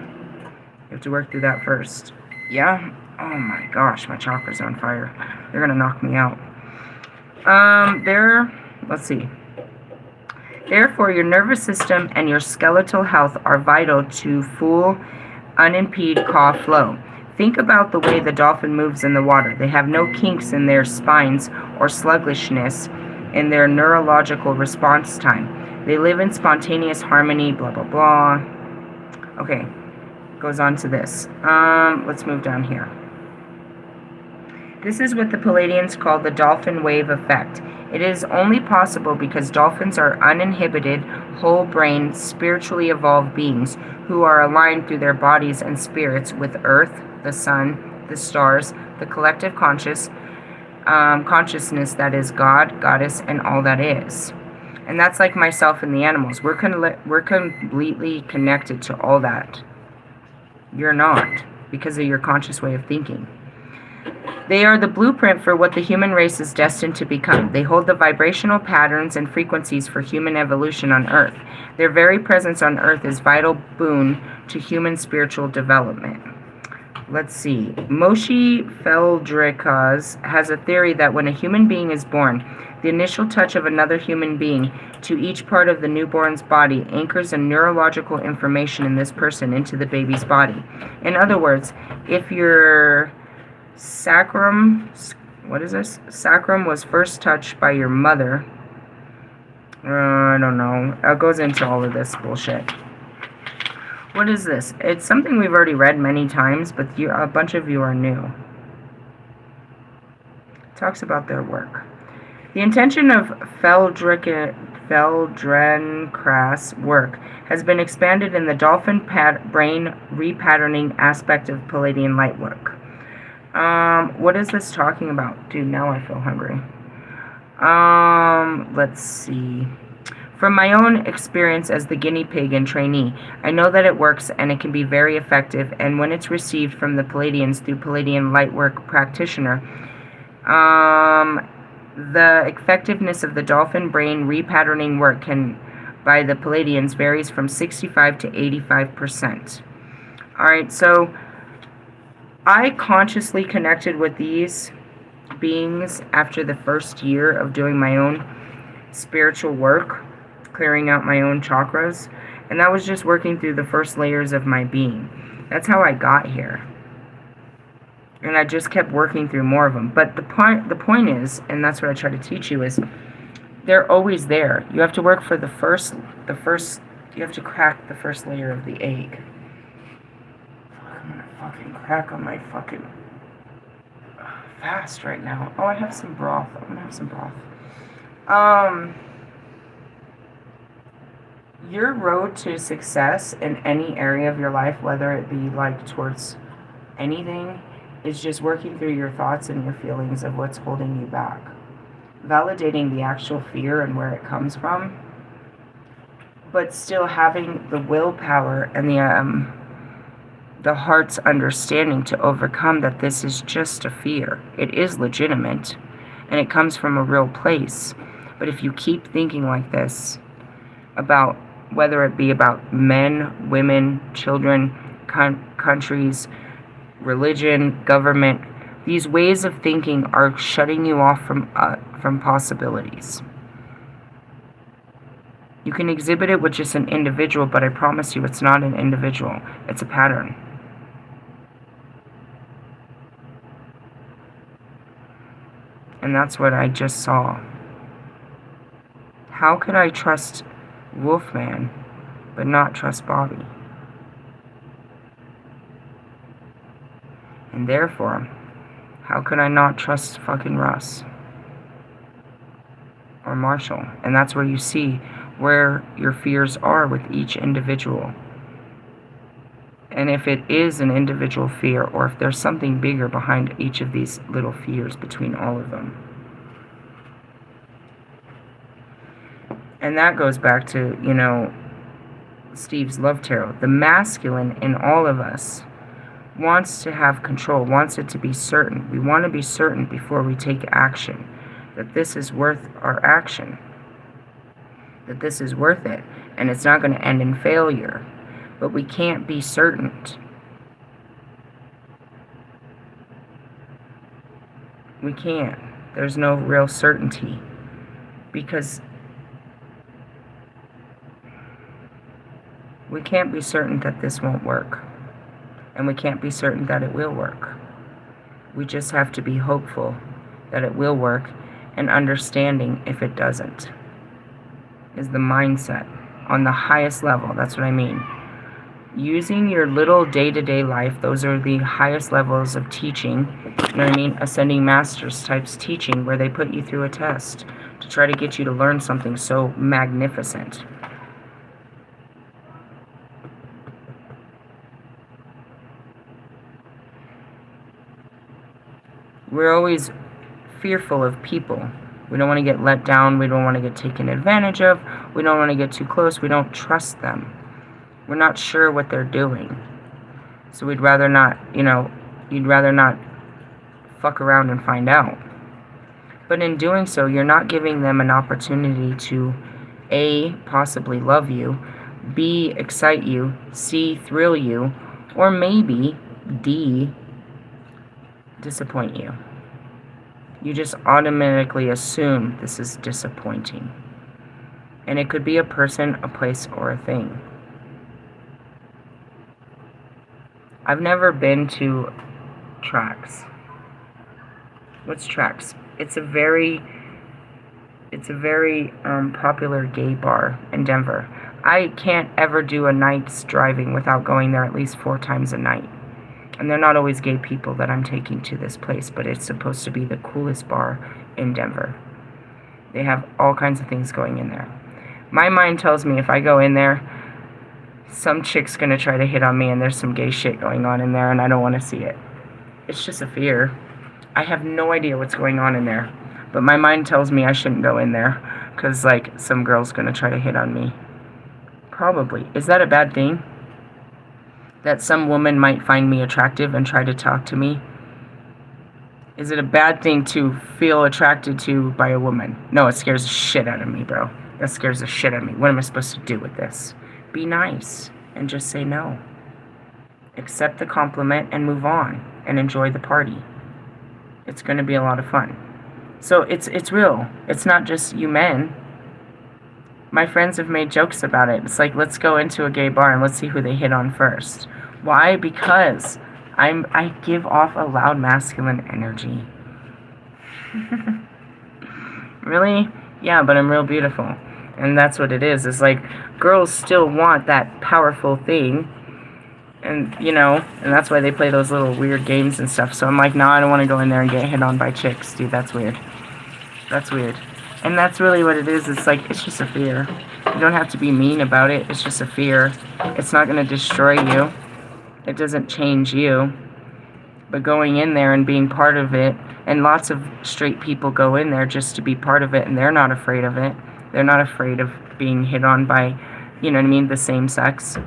You have to work through that first. Yeah? Oh my gosh, my chakra's on fire. They're gonna knock me out. Let's see. Therefore, your nervous system and your skeletal health are vital to full, unimpeded cough flow. Think about the way the dolphin moves in the water. They have no kinks in their spines or sluggishness in their neurological response time. They live in spontaneous harmony, blah, blah, blah. Okay, goes on to this. Let's move down here. This is what the Palladians call the dolphin wave effect. It is only possible because dolphins are uninhibited, whole-brained, spiritually evolved beings who are aligned through their bodies and spirits with Earth, the Sun, the stars, the collective consciousness that is God, Goddess, and all that is. And that's like myself and the animals. We're completely connected to all that. You're not, because of your conscious way of thinking. They are the blueprint for what the human race is destined to become. They hold the vibrational patterns and frequencies for human evolution on Earth. Their very presence on Earth is vital boon to human spiritual development. Let's see. Moshe Feldreikaz has a theory that when a human being is born, the initial touch of another human being to each part of the newborn's body anchors a neurological information in this person into the baby's body. In other words, if your sacrum was first touched by your mother, I don't know, it goes into all of this bullshit. What is this? It's something we've already read many times, but a bunch of you are new. It talks about their work. The intention of Feldenkra's work has been expanded in the dolphin brain repatterning aspect of Palladian light work. What is this talking about? Dude, now I feel hungry. Let's see. From my own experience as the guinea pig and trainee, I know that it works and it can be very effective, and when it's received from the Palladians through Palladian lightwork practitioner, the effectiveness of the dolphin brain repatterning work by the Palladians varies from 65 to 85%. Alright, so I consciously connected with these beings after the first year of doing my own spiritual work, clearing out my own chakras, and that was just working through the first layers of my being. That's how I got here. And I just kept working through more of them. But the point is, and that's what I try to teach you, is they're always there. You have to work for you have to crack the first layer of the egg. I'm gonna fucking crack on my fucking fast right now. Oh, I have some broth. I'm gonna have some broth. Your road to success in any area of your life, whether it be like towards anything, is just working through your thoughts and your feelings of what's holding you back. Validating the actual fear and where it comes from, but still having the willpower and the heart's understanding to overcome that this is just a fear. It is legitimate, and it comes from a real place. But if you keep thinking like this, about whether it be about men, women, children, countries, religion, government, these ways of thinking are shutting you off from possibilities. You can exhibit it with just an individual, but I promise you it's not an individual. It's a pattern. And that's what I just saw. How could I trust Wolfman, but not trust Bobby? And therefore, how could I not trust fucking Russ? Or Marshall? And that's where you see where your fears are with each individual. And if it is an individual fear, or if there's something bigger behind each of these little fears between all of them. And that goes back to, Steve's love tarot. The masculine in all of us wants to have control, wants it to be certain. We want to be certain before we take action, that this is worth our action, that this is worth it, and it's not going to end in failure. But we can't be certain. We can't. There's no real certainty, because We can't be certain that this won't work. And we can't be certain that it will work. We just have to be hopeful that it will work, and understanding if it doesn't is the mindset on the highest level. That's what I mean. Using your little day-to-day life, those are the highest levels of teaching. You know what I mean? Ascending Masters types teaching, where they put you through a test to try to get you to learn something so magnificent. We're always fearful of people. We don't want to get let down. We don't want to get taken advantage of. We don't want to get too close. We don't trust them. We're not sure what they're doing. So we'd rather not, you'd rather not fuck around and find out. But in doing so, you're not giving them an opportunity to A, possibly love you, B, excite you, C, thrill you, or maybe D, disappoint you. You just automatically assume this is disappointing. And it could be a person, a place, or a thing. I've never been to Trax. What's Trax? It's a very popular gay bar in Denver. I can't ever do a night's driving without going there at least 4 times a night. And they're not always gay people that I'm taking to this place, but it's supposed to be the coolest bar in Denver. They have all kinds of things going in there. My mind tells me if I go in there, some chick's gonna try to hit on me and there's some gay shit going on in there and I don't want to see it. It's just a fear. I have no idea what's going on in there, but my mind tells me I shouldn't go in there because, like, some girl's gonna try to hit on me. Probably. Is that a bad thing? That some woman might find me attractive and try to talk to me? Is it a bad thing to feel attracted to by a woman? No, it scares the shit out of me, bro. That scares the shit out of me. What am I supposed to do with this? Be nice and just say no. Accept the compliment and move on and enjoy the party. It's going to be a lot of fun. So it's real. It's not just you men. My friends have made jokes about it. It's like, let's go into a gay bar and let's see who they hit on first. Why? Because I give off a loud masculine energy. Really? Yeah, but I'm real beautiful. And that's what it is. It's like, girls still want that powerful thing. And, and that's why they play those little weird games and stuff. So I'm like, no, I don't want to go in there and get hit on by chicks. Dude, that's weird. That's weird. And that's really what it is. It's like, it's just a fear. You don't have to be mean about it. It's just a fear. It's not going to destroy you. It doesn't change you. But going in there and being part of it, and lots of straight people go in there just to be part of it, and they're not afraid of it. They're not afraid of being hit on by, the same sex.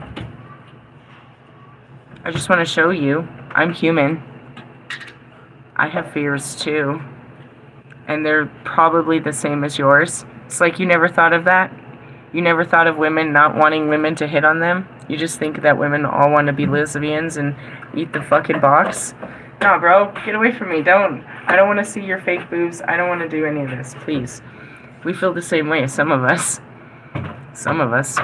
I just want to show you, I'm human. I have fears too. And they're probably the same as yours. It's like, you never thought of that? You never thought of women not wanting women to hit on them? You just think that women all want to be lesbians and eat the fucking box? No, bro, get away from me. I don't want to see your fake boobs. I don't want to do any of this, please. We feel the same way, some of us. Some of us.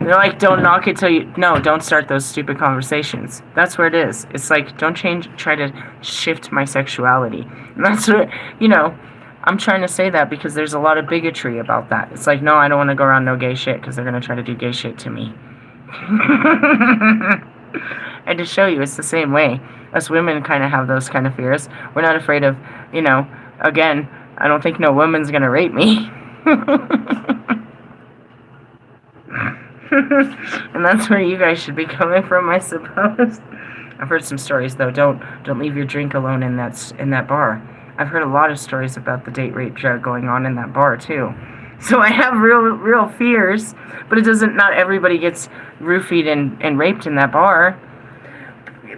They're like, don't knock it till you... No, don't start those stupid conversations. That's where it is. It's like, don't try to shift my sexuality. And that's what, I'm trying to say that because there's a lot of bigotry about that. It's like, no, I don't want to go around no gay shit because they're going to try to do gay shit to me. And to show you, it's the same way. Us women kind of have those kind of fears. We're not afraid of, again, I don't think no woman's going to rape me. And that's where you guys should be coming from, I suppose. I've heard some stories, though. Don't leave your drink alone in that bar. I've heard a lot of stories about the date rape drug going on in that bar, too. So I have real fears, but it doesn't, not everybody gets roofied and raped in that bar.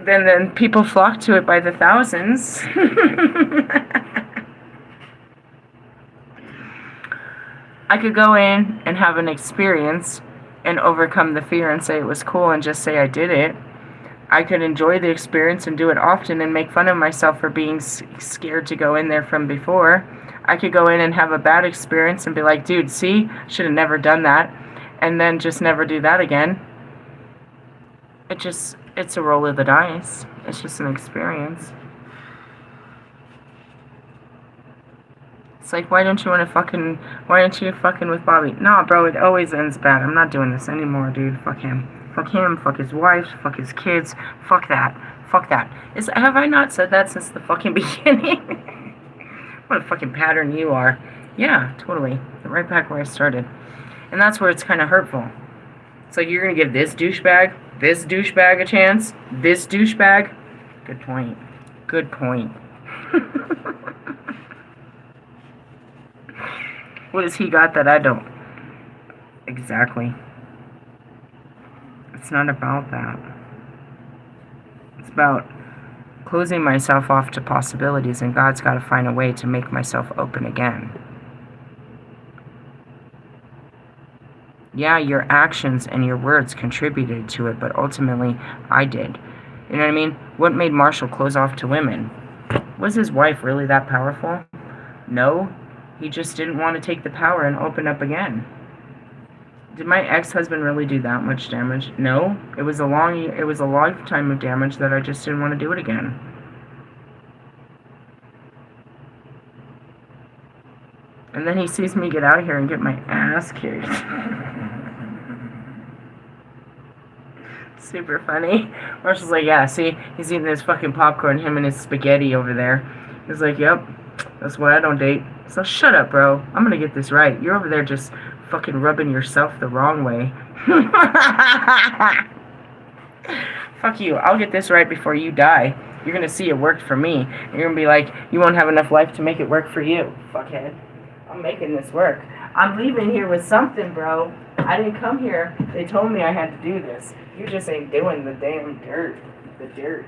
Then people flock to it by the thousands. I could go in and have an experience and overcome the fear and say it was cool and just say I did it. I could enjoy the experience and do it often and make fun of myself for being scared to go in there from before. I could go in and have a bad experience and be like, dude, see, should have never done that, and then just never do that again. it's a roll of the dice. It's just an experience. It's like, why don't you fucking with Bobby? Nah, bro, it always ends bad. I'm not doing this anymore, dude. Fuck him. Fuck him, fuck his wife, fuck his kids. Fuck that. Fuck that. Have I not said that since the fucking beginning? What a fucking pattern you are. Yeah, totally. Right back where I started. And that's where it's kind of hurtful. It's like, you're gonna give this douchebag a chance? This douchebag? Good point. Good point. What has he got that I don't? Exactly. It's not about that. It's about closing myself off to possibilities, and God's got to find a way to make myself open again. Yeah, your actions and your words contributed to it, but ultimately, I did. You know what I mean? What made Marshall close off to women? Was his wife really that powerful? No. He just didn't want to take the power and open up again. Did my ex-husband really do that much damage? No. It was a lifetime of damage that I just didn't want to do it again. And then he sees me get out here and get my ass kicked. Super funny. Marshall's like, yeah, see, he's eating his fucking popcorn, him and his spaghetti over there. He's like, yep, that's why I don't date. So shut up, bro. I'm gonna get this right. You're over there just fucking rubbing yourself the wrong way. Fuck you. I'll get this right before you die. You're gonna see it worked for me. You're gonna be like, you won't have enough life to make it work for you. Fuckhead. I'm making this work. I'm leaving here with something, bro. I didn't come here. They told me I had to do this. You just ain't doing the damn dirt. The dirt.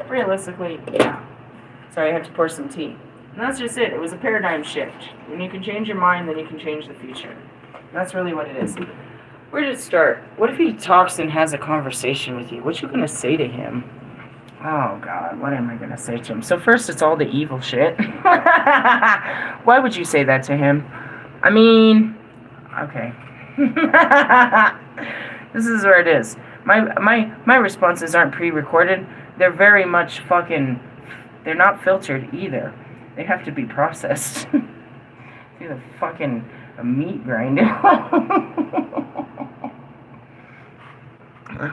Realistically, yeah. Sorry, I have to pour some tea. And that's just it. It was a paradigm shift. When you can change your mind, then you can change the future. That's really what it is. Where did it start? What if he talks and has a conversation with you? What you gonna say to him? Oh, God, what am I gonna say to him? So first, it's all the evil shit. Why would you say that to him? I mean, okay. This is where it is. My responses aren't pre-recorded. They're very much fucking... They're not filtered either. They have to be processed. Through the fucking meat grinder.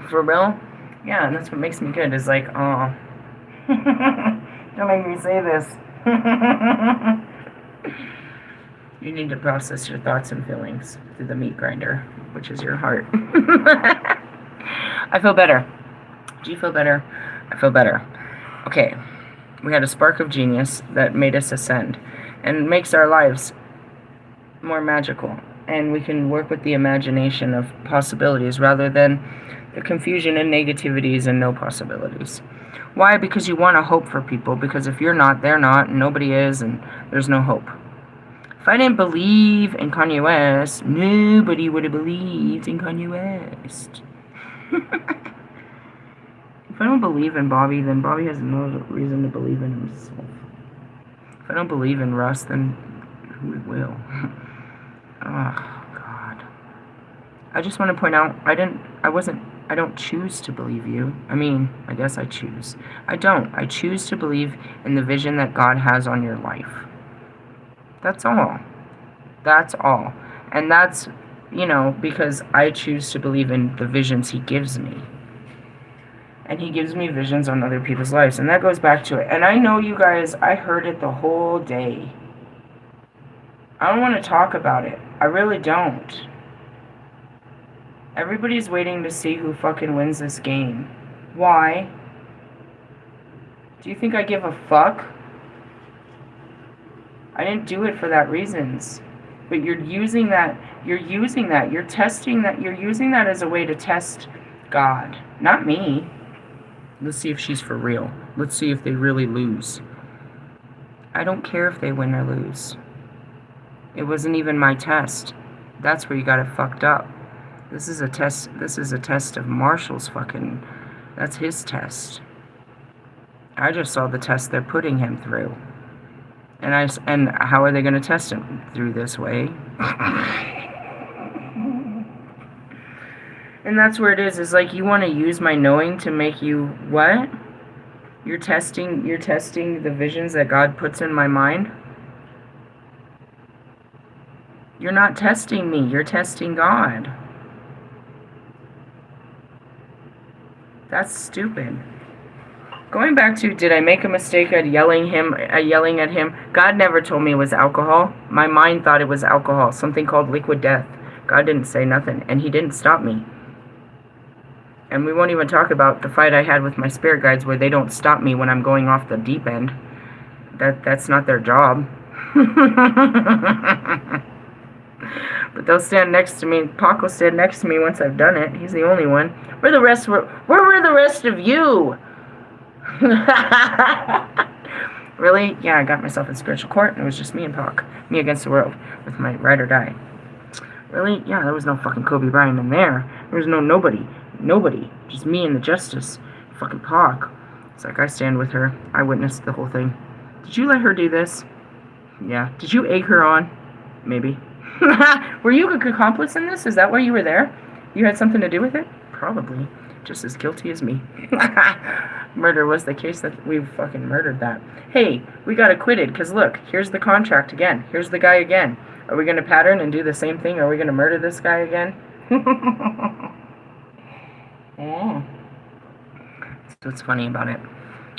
For real? Yeah, and that's what makes me good, is like, oh. Don't make me say this. You need to process your thoughts and feelings through the meat grinder, which is your heart. I feel better. Do you feel better? I feel better. Okay. We had a spark of genius that made us ascend and makes our lives more magical. And we can work with the imagination of possibilities rather than the confusion and negativities and no possibilities. Why? Because you want to hope for people. Because if you're not, they're not, and nobody is, and there's no hope. If I didn't believe in Kanye West, nobody would have believed in Kanye West. If I don't believe in Bobby, then Bobby has no reason to believe in himself. If I don't believe in Russ, then who will? Oh, God. I just want to point out, I don't choose to believe you. I mean, I guess I choose. I don't. I choose to believe in the vision that God has on your life. That's all. That's all. And that's, because I choose to believe in the visions He gives me. And He gives me visions on other people's lives. And that goes back to it. And I know you guys, I heard it the whole day. I don't want to talk about it. I really don't. Everybody's waiting to see who fucking wins this game. Why? Do you think I give a fuck? I didn't do it for that reasons. But you're using that, you're using that as a way to test God, not me. Let's see if she's for real. Let's see if they really lose. I don't care if they win or lose. It wasn't even my test. That's where you got it fucked up. This is a test of Marshall's fucking... That's his test. I just saw the test they're putting him through. And how are they going to test him? 'Through this way. And that's where it is like you want to use my knowing to make you what? You're testing the visions that God puts in my mind? You're not testing me, you're testing God. That's stupid. Going back to, did I make a mistake at yelling at him? God never told me it was alcohol. My mind thought it was alcohol, something called liquid death. God didn't say nothing, and he didn't stop me. And we won't even talk about the fight I had with my spirit guides where they don't stop me when I'm going off the deep end. That's not their job. But they'll stand next to me. Pac will stand next to me once I've done it. He's the only one. Where were the rest of you? Really? Yeah, I got myself in spiritual court, and it was just me and Pac. Me against the world, with my ride or die. Really? Yeah, there was no fucking Kobe Bryant in there. There was nobody. Nobody. Just me and the justice. Fucking Pac. It's like, I stand with her. I witnessed the whole thing. Did you let her do this? Yeah. Did you egg her on? Maybe. Were you an accomplice in this? Is that why you were there? You had something to do with it? Probably. Just as guilty as me. Murder was the case that we fucking murdered that. Hey, we got acquitted, because look, here's the contract again. Here's the guy again. Are we going to pattern and do the same thing? Are we going to murder this guy again? Yeah. That's what's funny about it.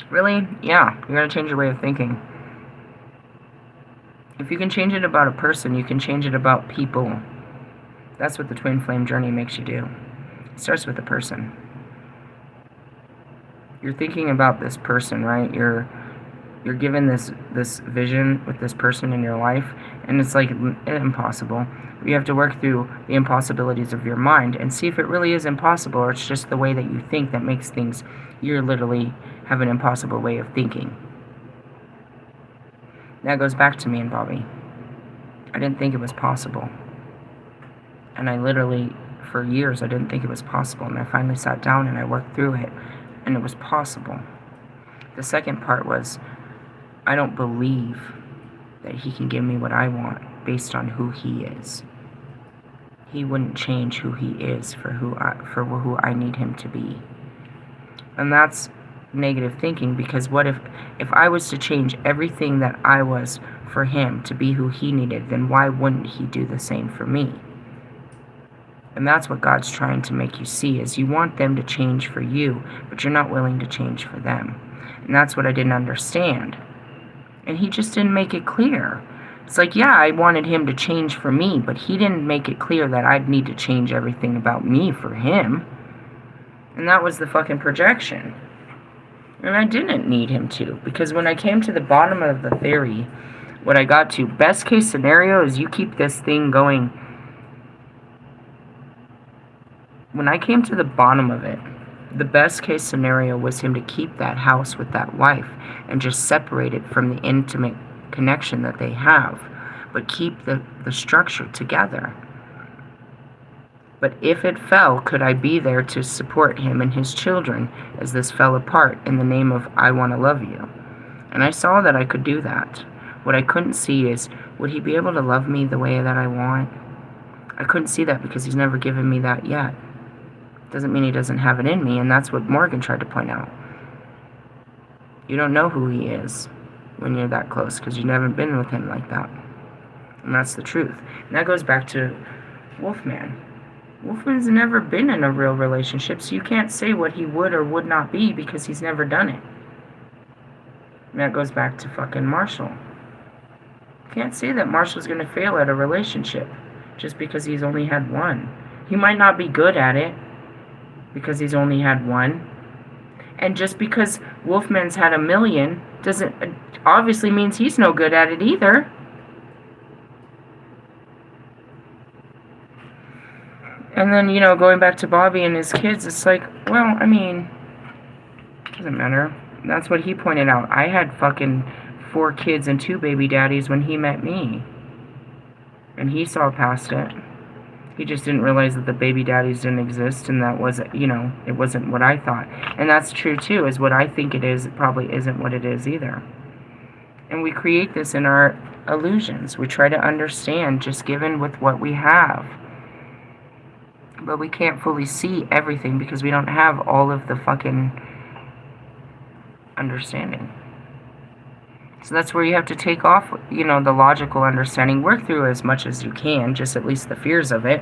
Really? Yeah, you gotta change your way of thinking. If you can change it about a person, you can change it about people. That's what the twin flame journey makes you do. It starts with a person. You're thinking about this person, right? You're given this vision with this person in your life, and it's like impossible. You have to work through the impossibilities of your mind and see if it really is impossible, or it's just the way that you think that makes things. You literally have an impossible way of thinking. That goes back to me and Bobby. I didn't think it was possible. And I literally, for years, I didn't think it was possible. And I finally sat down and I worked through it. And it was possible. The second part was, I don't believe that he can give me what I want based on who he is. He wouldn't change who he is for who I need him to be. And that's negative thinking, because what if I was to change everything that I was for him to be who he needed, then why wouldn't he do the same for me? And that's what God's trying to make you see, is you want them to change for you, but you're not willing to change for them. And that's what I didn't understand. And he just didn't make it clear. It's like, yeah, I wanted him to change for me, but he didn't make it clear that I'd need to change everything about me for him. And that was the fucking projection. And I didn't need him to, because when I came to the bottom of the theory, what I got to, best case scenario is you keep this thing going. When I came to the bottom of it, the best case scenario was him to keep that house with that wife and just separate it from the intimate connection that they have, but keep the structure together. But if it fell, could I be there to support him and his children as this fell apart in the name of I want to love you? And I saw that I could do that. What I couldn't see is, would he be able to love me the way that I want? I couldn't see that because he's never given me that yet. Doesn't mean he doesn't have it in me, and that's what Morgan tried to point out. You don't know who he is when you're that close, because you haven't been with him like that. And that's the truth. And that goes back to Wolfman. Wolfman's never been in a real relationship, so you can't say what he would or would not be because he's never done it. And that goes back to fucking Marshall. You can't say that Marshall's going to fail at a relationship just because he's only had one. He might not be good at it because he's only had one. And just because Wolfman's had 1 million doesn't obviously means he's no good at it either. And then, you know, going back to Bobby and his kids, it's like, well, I mean, doesn't matter. That's what he pointed out. I had fucking 4 kids and 2 baby daddies when he met me. And he saw past it. He just didn't realize that the baby daddies didn't exist, and that was, you know, it wasn't what I thought. And that's true, too, is what I think it is, it probably isn't what it is either. And we create this in our illusions. We try to understand just given with what we have. But we can't fully see everything because we don't have all of the fucking understanding. So that's where you have to take off, the logical understanding. Work through as much as you can, just at least the fears of it.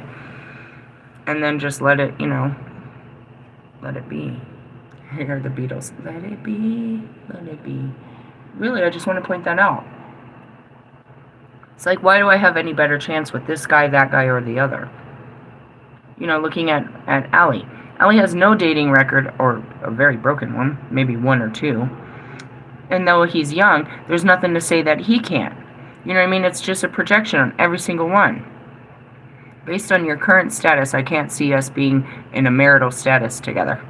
And then just let it, let it be. Here are the Beatles. Let it be, let it be. Really, I just want to point that out. It's like, why do I have any better chance with this guy, that guy, or the other? Looking at Allie. Allie has no dating record, or a very broken one, maybe one or two. And though he's young, there's nothing to say that he can't. You know what I mean? It's just a projection on every single one. Based on your current status, I can't see us being in a marital status together.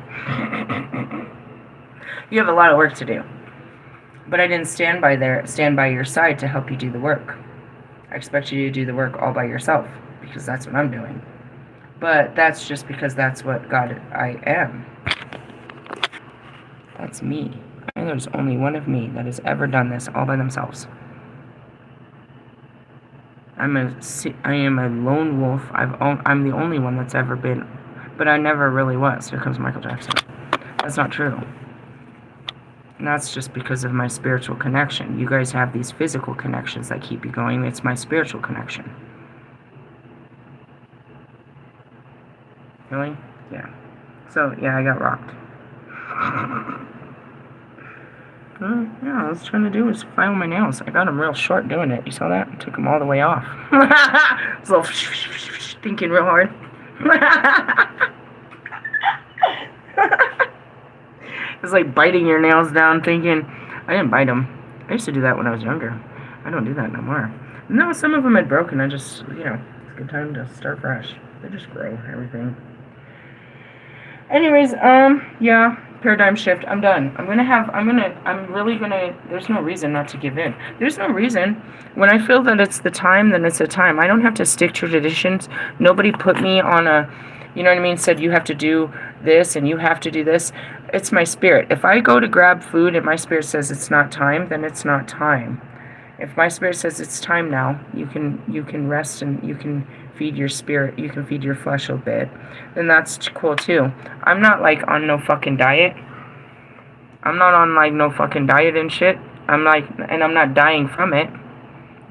You have a lot of work to do. But I didn't stand by your side to help you do the work. I expect you to do the work all by yourself, because that's what I'm doing. But that's just because that's what God I am. That's me. And there's only one of me that has ever done this all by themselves. I am a lone wolf. I'm the only one that's ever been, but I never really was. Here comes Michael Jackson. That's not true. And that's just because of my spiritual connection. You guys have these physical connections that keep you going. It's my spiritual connection. Really? Yeah. So, yeah, I got rocked. Yeah, I was trying to do was file my nails. I got them real short doing it. You saw that? I took them all the way off. I was a little thinking real hard. It's like biting your nails down thinking, I didn't bite them. I used to do that when I was younger. I don't do that no more. No, some of them had broken. I just, it's a good time to start fresh. They just grow, everything. Anyways, yeah, paradigm shift. I'm done. There's no reason not to give in. There's no reason. When I feel that it's the time, then it's the time. I don't have to stick to traditions. Nobody put me on said you have to do this and you have to do this. It's my spirit. If I go to grab food and my spirit says it's not time, then it's not time. If my spirit says it's time now, you can rest and you can feed your spirit, you can feed your flesh a bit, then that's cool too. I'm not on no fucking diet. I'm not on no fucking diet and shit. I'm not dying from it.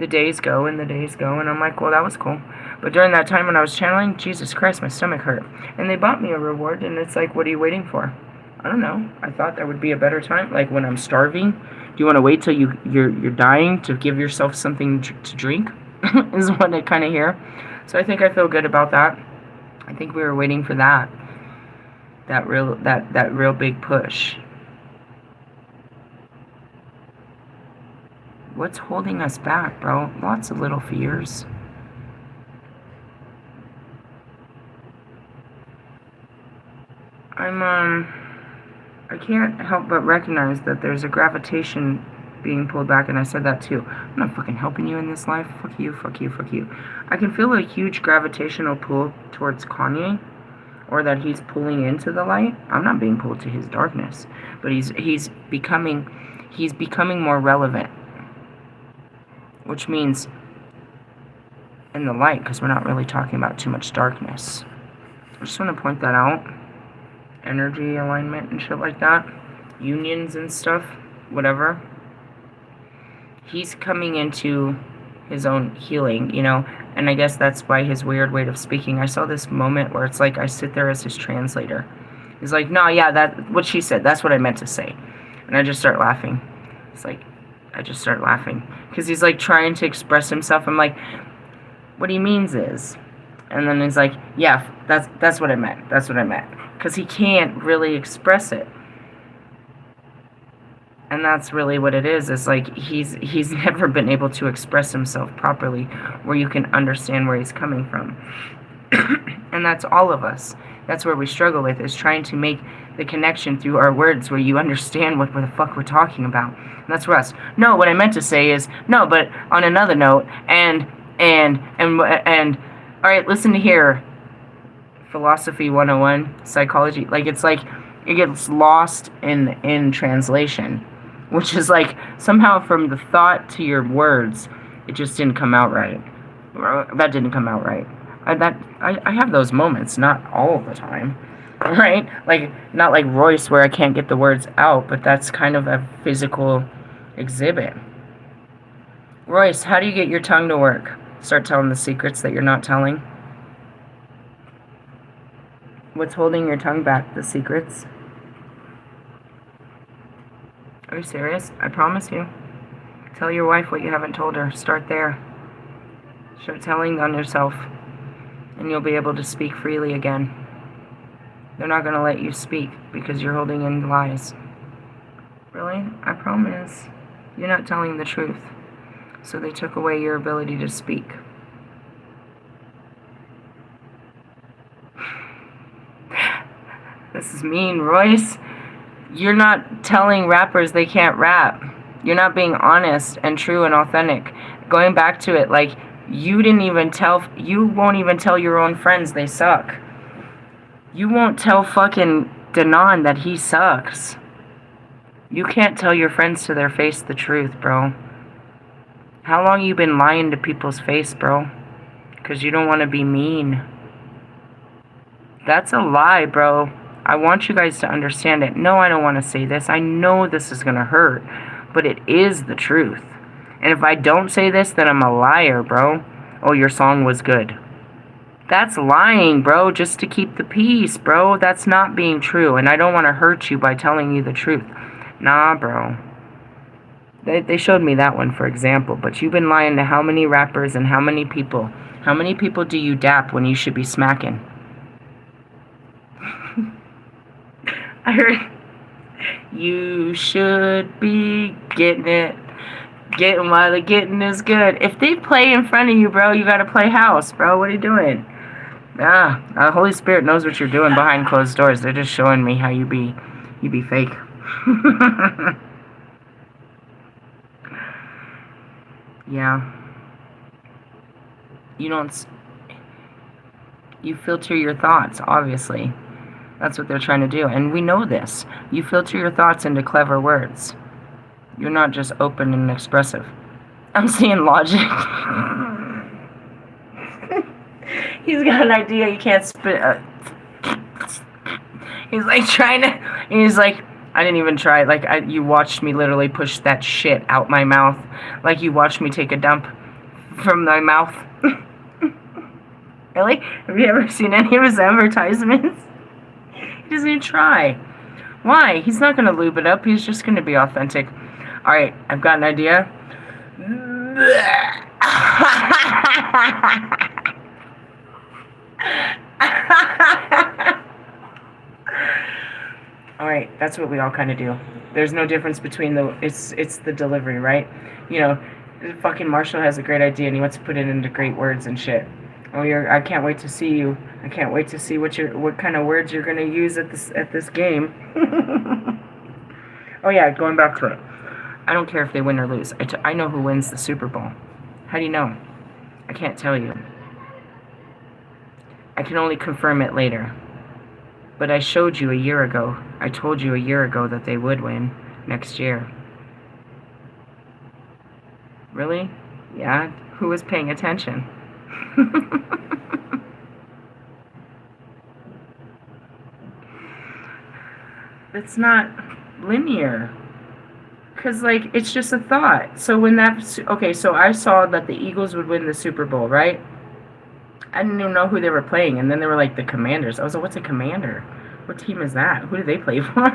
The days go and I'm like, well, that was cool. But during that time when I was channeling, Jesus Christ, my stomach hurt. And they bought me a reward, and it's like, what are you waiting for? I don't know. I thought there would be a better time. Like when I'm starving, do you want to wait till you're dying to give yourself something to drink? Is what I kind of hear. So I think I feel good about that. I think we were waiting for that real big push. What's holding us back, bro? Lots of little fears. I can't help but recognize that there's a gravitation being pulled back, and I said that too. I'm not fucking helping you in this life. Fuck you, fuck you, fuck you. I can feel a huge gravitational pull towards Kanye, or that he's pulling into the light. I'm not being pulled to his darkness, but he's becoming more relevant, which means in the light, because we're not really talking about too much darkness. I just want to point that out. Energy alignment and shit like that, unions and stuff, whatever. He's coming into his own healing, and I guess that's why his weird way of speaking. I saw this moment where it's like I sit there as his translator. He's like, no, yeah, that what she said, that's what I meant to say. And I just start laughing. It's like, I just start laughing. Because he's like trying to express himself. I'm like, what he means is. And then he's like, yeah, that's what I meant. That's what I meant. Because he can't really express it. And that's really what it is. It's like he's never been able to express himself properly where you can understand where he's coming from. And that's all of us. That's where we struggle with, is trying to make the connection through our words where you understand what the fuck we're talking about. And that's for us. No, what I meant to say is, no, but on another note, and all right, listen to here. Philosophy 101, psychology. It's like it gets lost in translation, which is like somehow from the thought to your words, it just didn't come out right. That didn't come out right. I have those moments, not all the time, right? Like, not like Royce where I can't get the words out, but that's kind of a physical exhibit. Royce, how do you get your tongue to work? Start telling the secrets that you're not telling. What's holding your tongue back? The secrets? Are you serious? I promise you. Tell your wife what you haven't told her. Start there. Start telling on yourself, and you'll be able to speak freely again. They're not going to let you speak because you're holding in lies. Really? I promise. You're not telling the truth. So they took away your ability to speak. This is mean, Royce. You're not telling rappers they can't rap. You're not being honest and true and authentic. Going back to it, like, you won't even tell your own friends they suck. You won't tell fucking Danon that he sucks. You can't tell your friends to their face the truth, bro. How long you been lying to people's face, bro? Because you don't want to be mean. That's a lie, bro. I want you guys to understand it. No, I don't want to say this. I know this is going to hurt. But it is the truth. And if I don't say this, then I'm a liar, bro. Oh, your song was good. That's lying, bro, just to keep the peace, bro. That's not being true. And I don't want to hurt you by telling you the truth. Nah, bro. They showed me that one, for example. But you've been lying to how many rappers and how many people? How many people do you dap when you should be smacking? I heard you should be getting it. Getting while the getting is good. If they play in front of you, bro, you gotta play house, bro. What are you doing? The Holy Spirit knows what you're doing behind closed doors. They're just showing me how you be fake. Yeah. You filter your thoughts, obviously. That's what they're trying to do. And we know this. You filter your thoughts into clever words. You're not just open and expressive. I'm seeing logic. He's got an idea he can't spit. He's like trying to. He's like, I didn't even try. Like, you watched me literally push that shit out my mouth. Like, you watched me take a dump from my mouth. Really? Have you ever seen any of his advertisements? He doesn't even try. Why? He's not going to lube it up. He's just going to be authentic. Alright, I've got an idea. Alright, that's what we all kind of do. There's no difference between it's the delivery, right? You know, fucking Marshall has a great idea and he wants to put it into great words and shit. Oh, I can't wait to see you. I can't wait to see what kind of words you're gonna use at this game. Oh yeah, going back to it. I don't care if they win or lose. I know who wins the Super Bowl. How do you know? I can't tell you. I can only confirm it later. But I showed you a year ago. I told you a year ago that they would win next year. Really? Yeah? Who was paying attention? It's not linear. Because, like, it's just a thought. So when okay, so I saw that the Eagles would win the Super Bowl, right? I didn't even know who they were playing. And then they were like the Commanders. I was like, what's a Commander? What team is that? Who do they play for?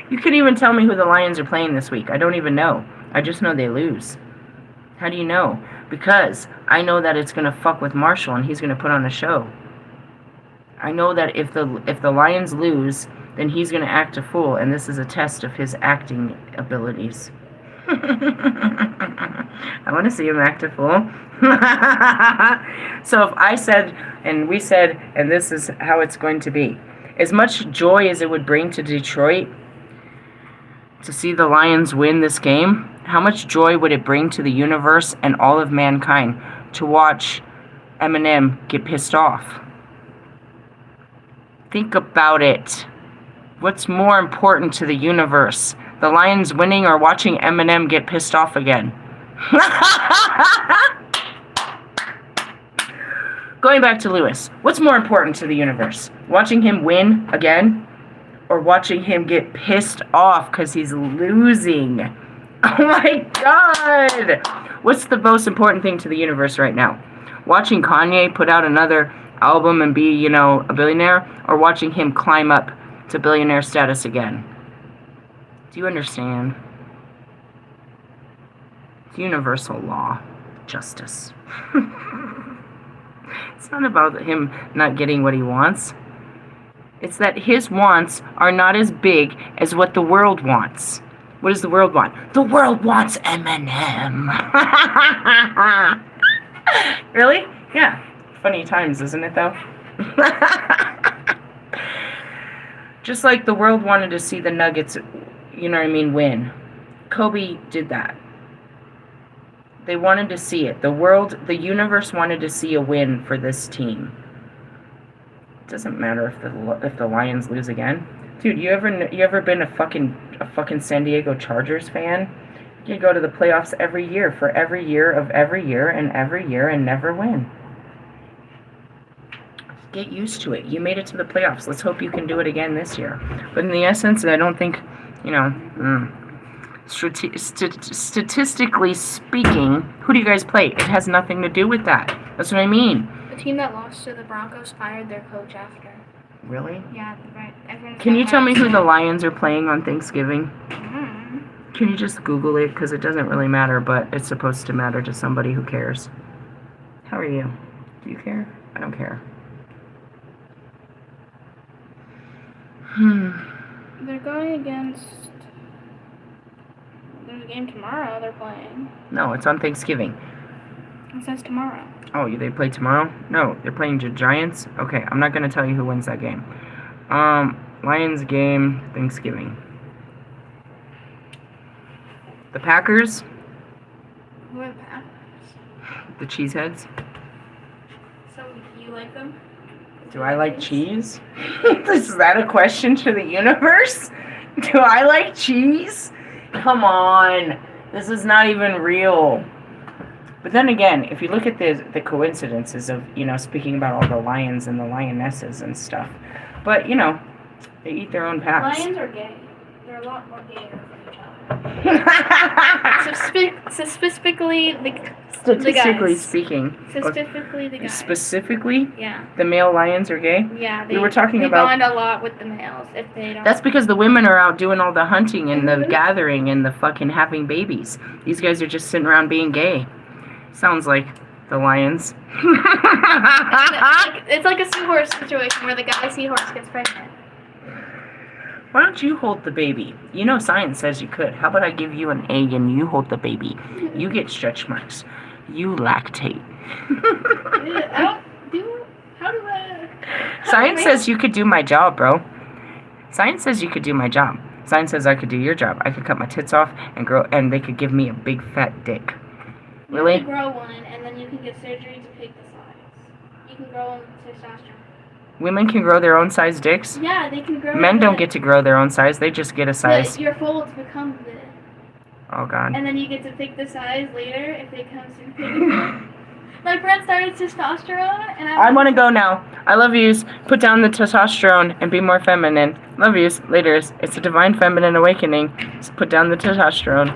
You couldn't even tell me who the Lions are playing this week. I don't even know. I just know they lose. How do you know? Because I know that it's going to fuck with Marshall and he's going to put on a show. I know that if the Lions lose, then he's going to act a fool, and this is a test of his acting abilities. I want to see him act a fool. So if I said, and we said, and this is how it's going to be. As much joy as it would bring to Detroit to see the Lions win this game, how much joy would it bring to the universe and all of mankind to watch Eminem get pissed off? Think about it. What's more important to the universe? The Lions winning or watching Eminem get pissed off again? Going back to Lewis, what's more important to the universe? Watching him win again? Or watching him get pissed off because he's losing? Oh my god! What's the most important thing to the universe right now? Watching Kanye put out another album and be, you know, a billionaire? Or watching him climb up to billionaire status again? Do you understand? It's universal law. Justice. It's not about him not getting what he wants. It's that his wants are not as big as what the world wants. What does the world want? The world wants Eminem. Really? Yeah. Funny times, isn't it, though? Just like the world wanted to see the Nuggets, you know what I mean, win. Kobe did that. They wanted to see it. The world, the universe wanted to see a win for this team. It doesn't matter if the Lions lose again. Dude, you ever been a fucking San Diego Chargers fan? You go to the playoffs every year for every year of every year and never win. Get used to it. You made it to the playoffs. Let's hope you can do it again this year. But in the essence, I don't think, you know, statistically speaking, who do you guys play? It has nothing to do with that. That's what I mean. The team that lost to the Broncos fired their coach after. Really? Yeah. Can you tell me who the Lions are playing on Thanksgiving? Mm-hmm. Can you just Google it? Because it doesn't really matter, but it's supposed to matter to somebody who cares. How are you? Do you care? I don't care. They're going against... There's a game tomorrow they're playing. No, it's on Thanksgiving. It says tomorrow. Oh, they play tomorrow? No, they're playing the Giants? Okay, I'm not going to tell you who wins that game. Lions game, Thanksgiving. The Packers? Who are the Packers? The Cheeseheads? So, you like them? Do I like cheese? Is that a question to the universe? Do I like cheese? Come on. This is not even real. But then again, if you look at the coincidences of, you know, speaking about all the lions and the lionesses and stuff. But, you know, they eat their own packs. Lions are gay. They're a lot more gayer than each other. Specifically the guys. Speaking. Specifically the guys. Specifically? Yeah. The male lions are gay? Yeah. We were talking about... They bond a lot with the males if they don't... That's because the women are out doing all the hunting and the gathering and the fucking having babies. These guys are just sitting around being gay. Sounds like the lions. It's like a seahorse situation where the guy seahorse gets pregnant. Why don't you hold the baby? You know science says you could. How about I give you an egg and you hold the baby? You get stretch marks. You lactate. Science says you could do my job, bro. Science says you could do my job. Science says I could do your job. I could cut my tits off and they could give me a big fat dick. Really? You can grow one and then you can get surgery to pick the size. You can grow one with testosterone. Women can grow their own size dicks? Yeah, they can grow. Men don't get to grow their own size. They just get a size. But your folds become big. Oh, God. And then you get to pick the size later if they come too big. My friend started testosterone and I want to go now. I love yous. Put down the testosterone and be more feminine. Love yous. Laters. It's a divine feminine awakening. Just put down the testosterone.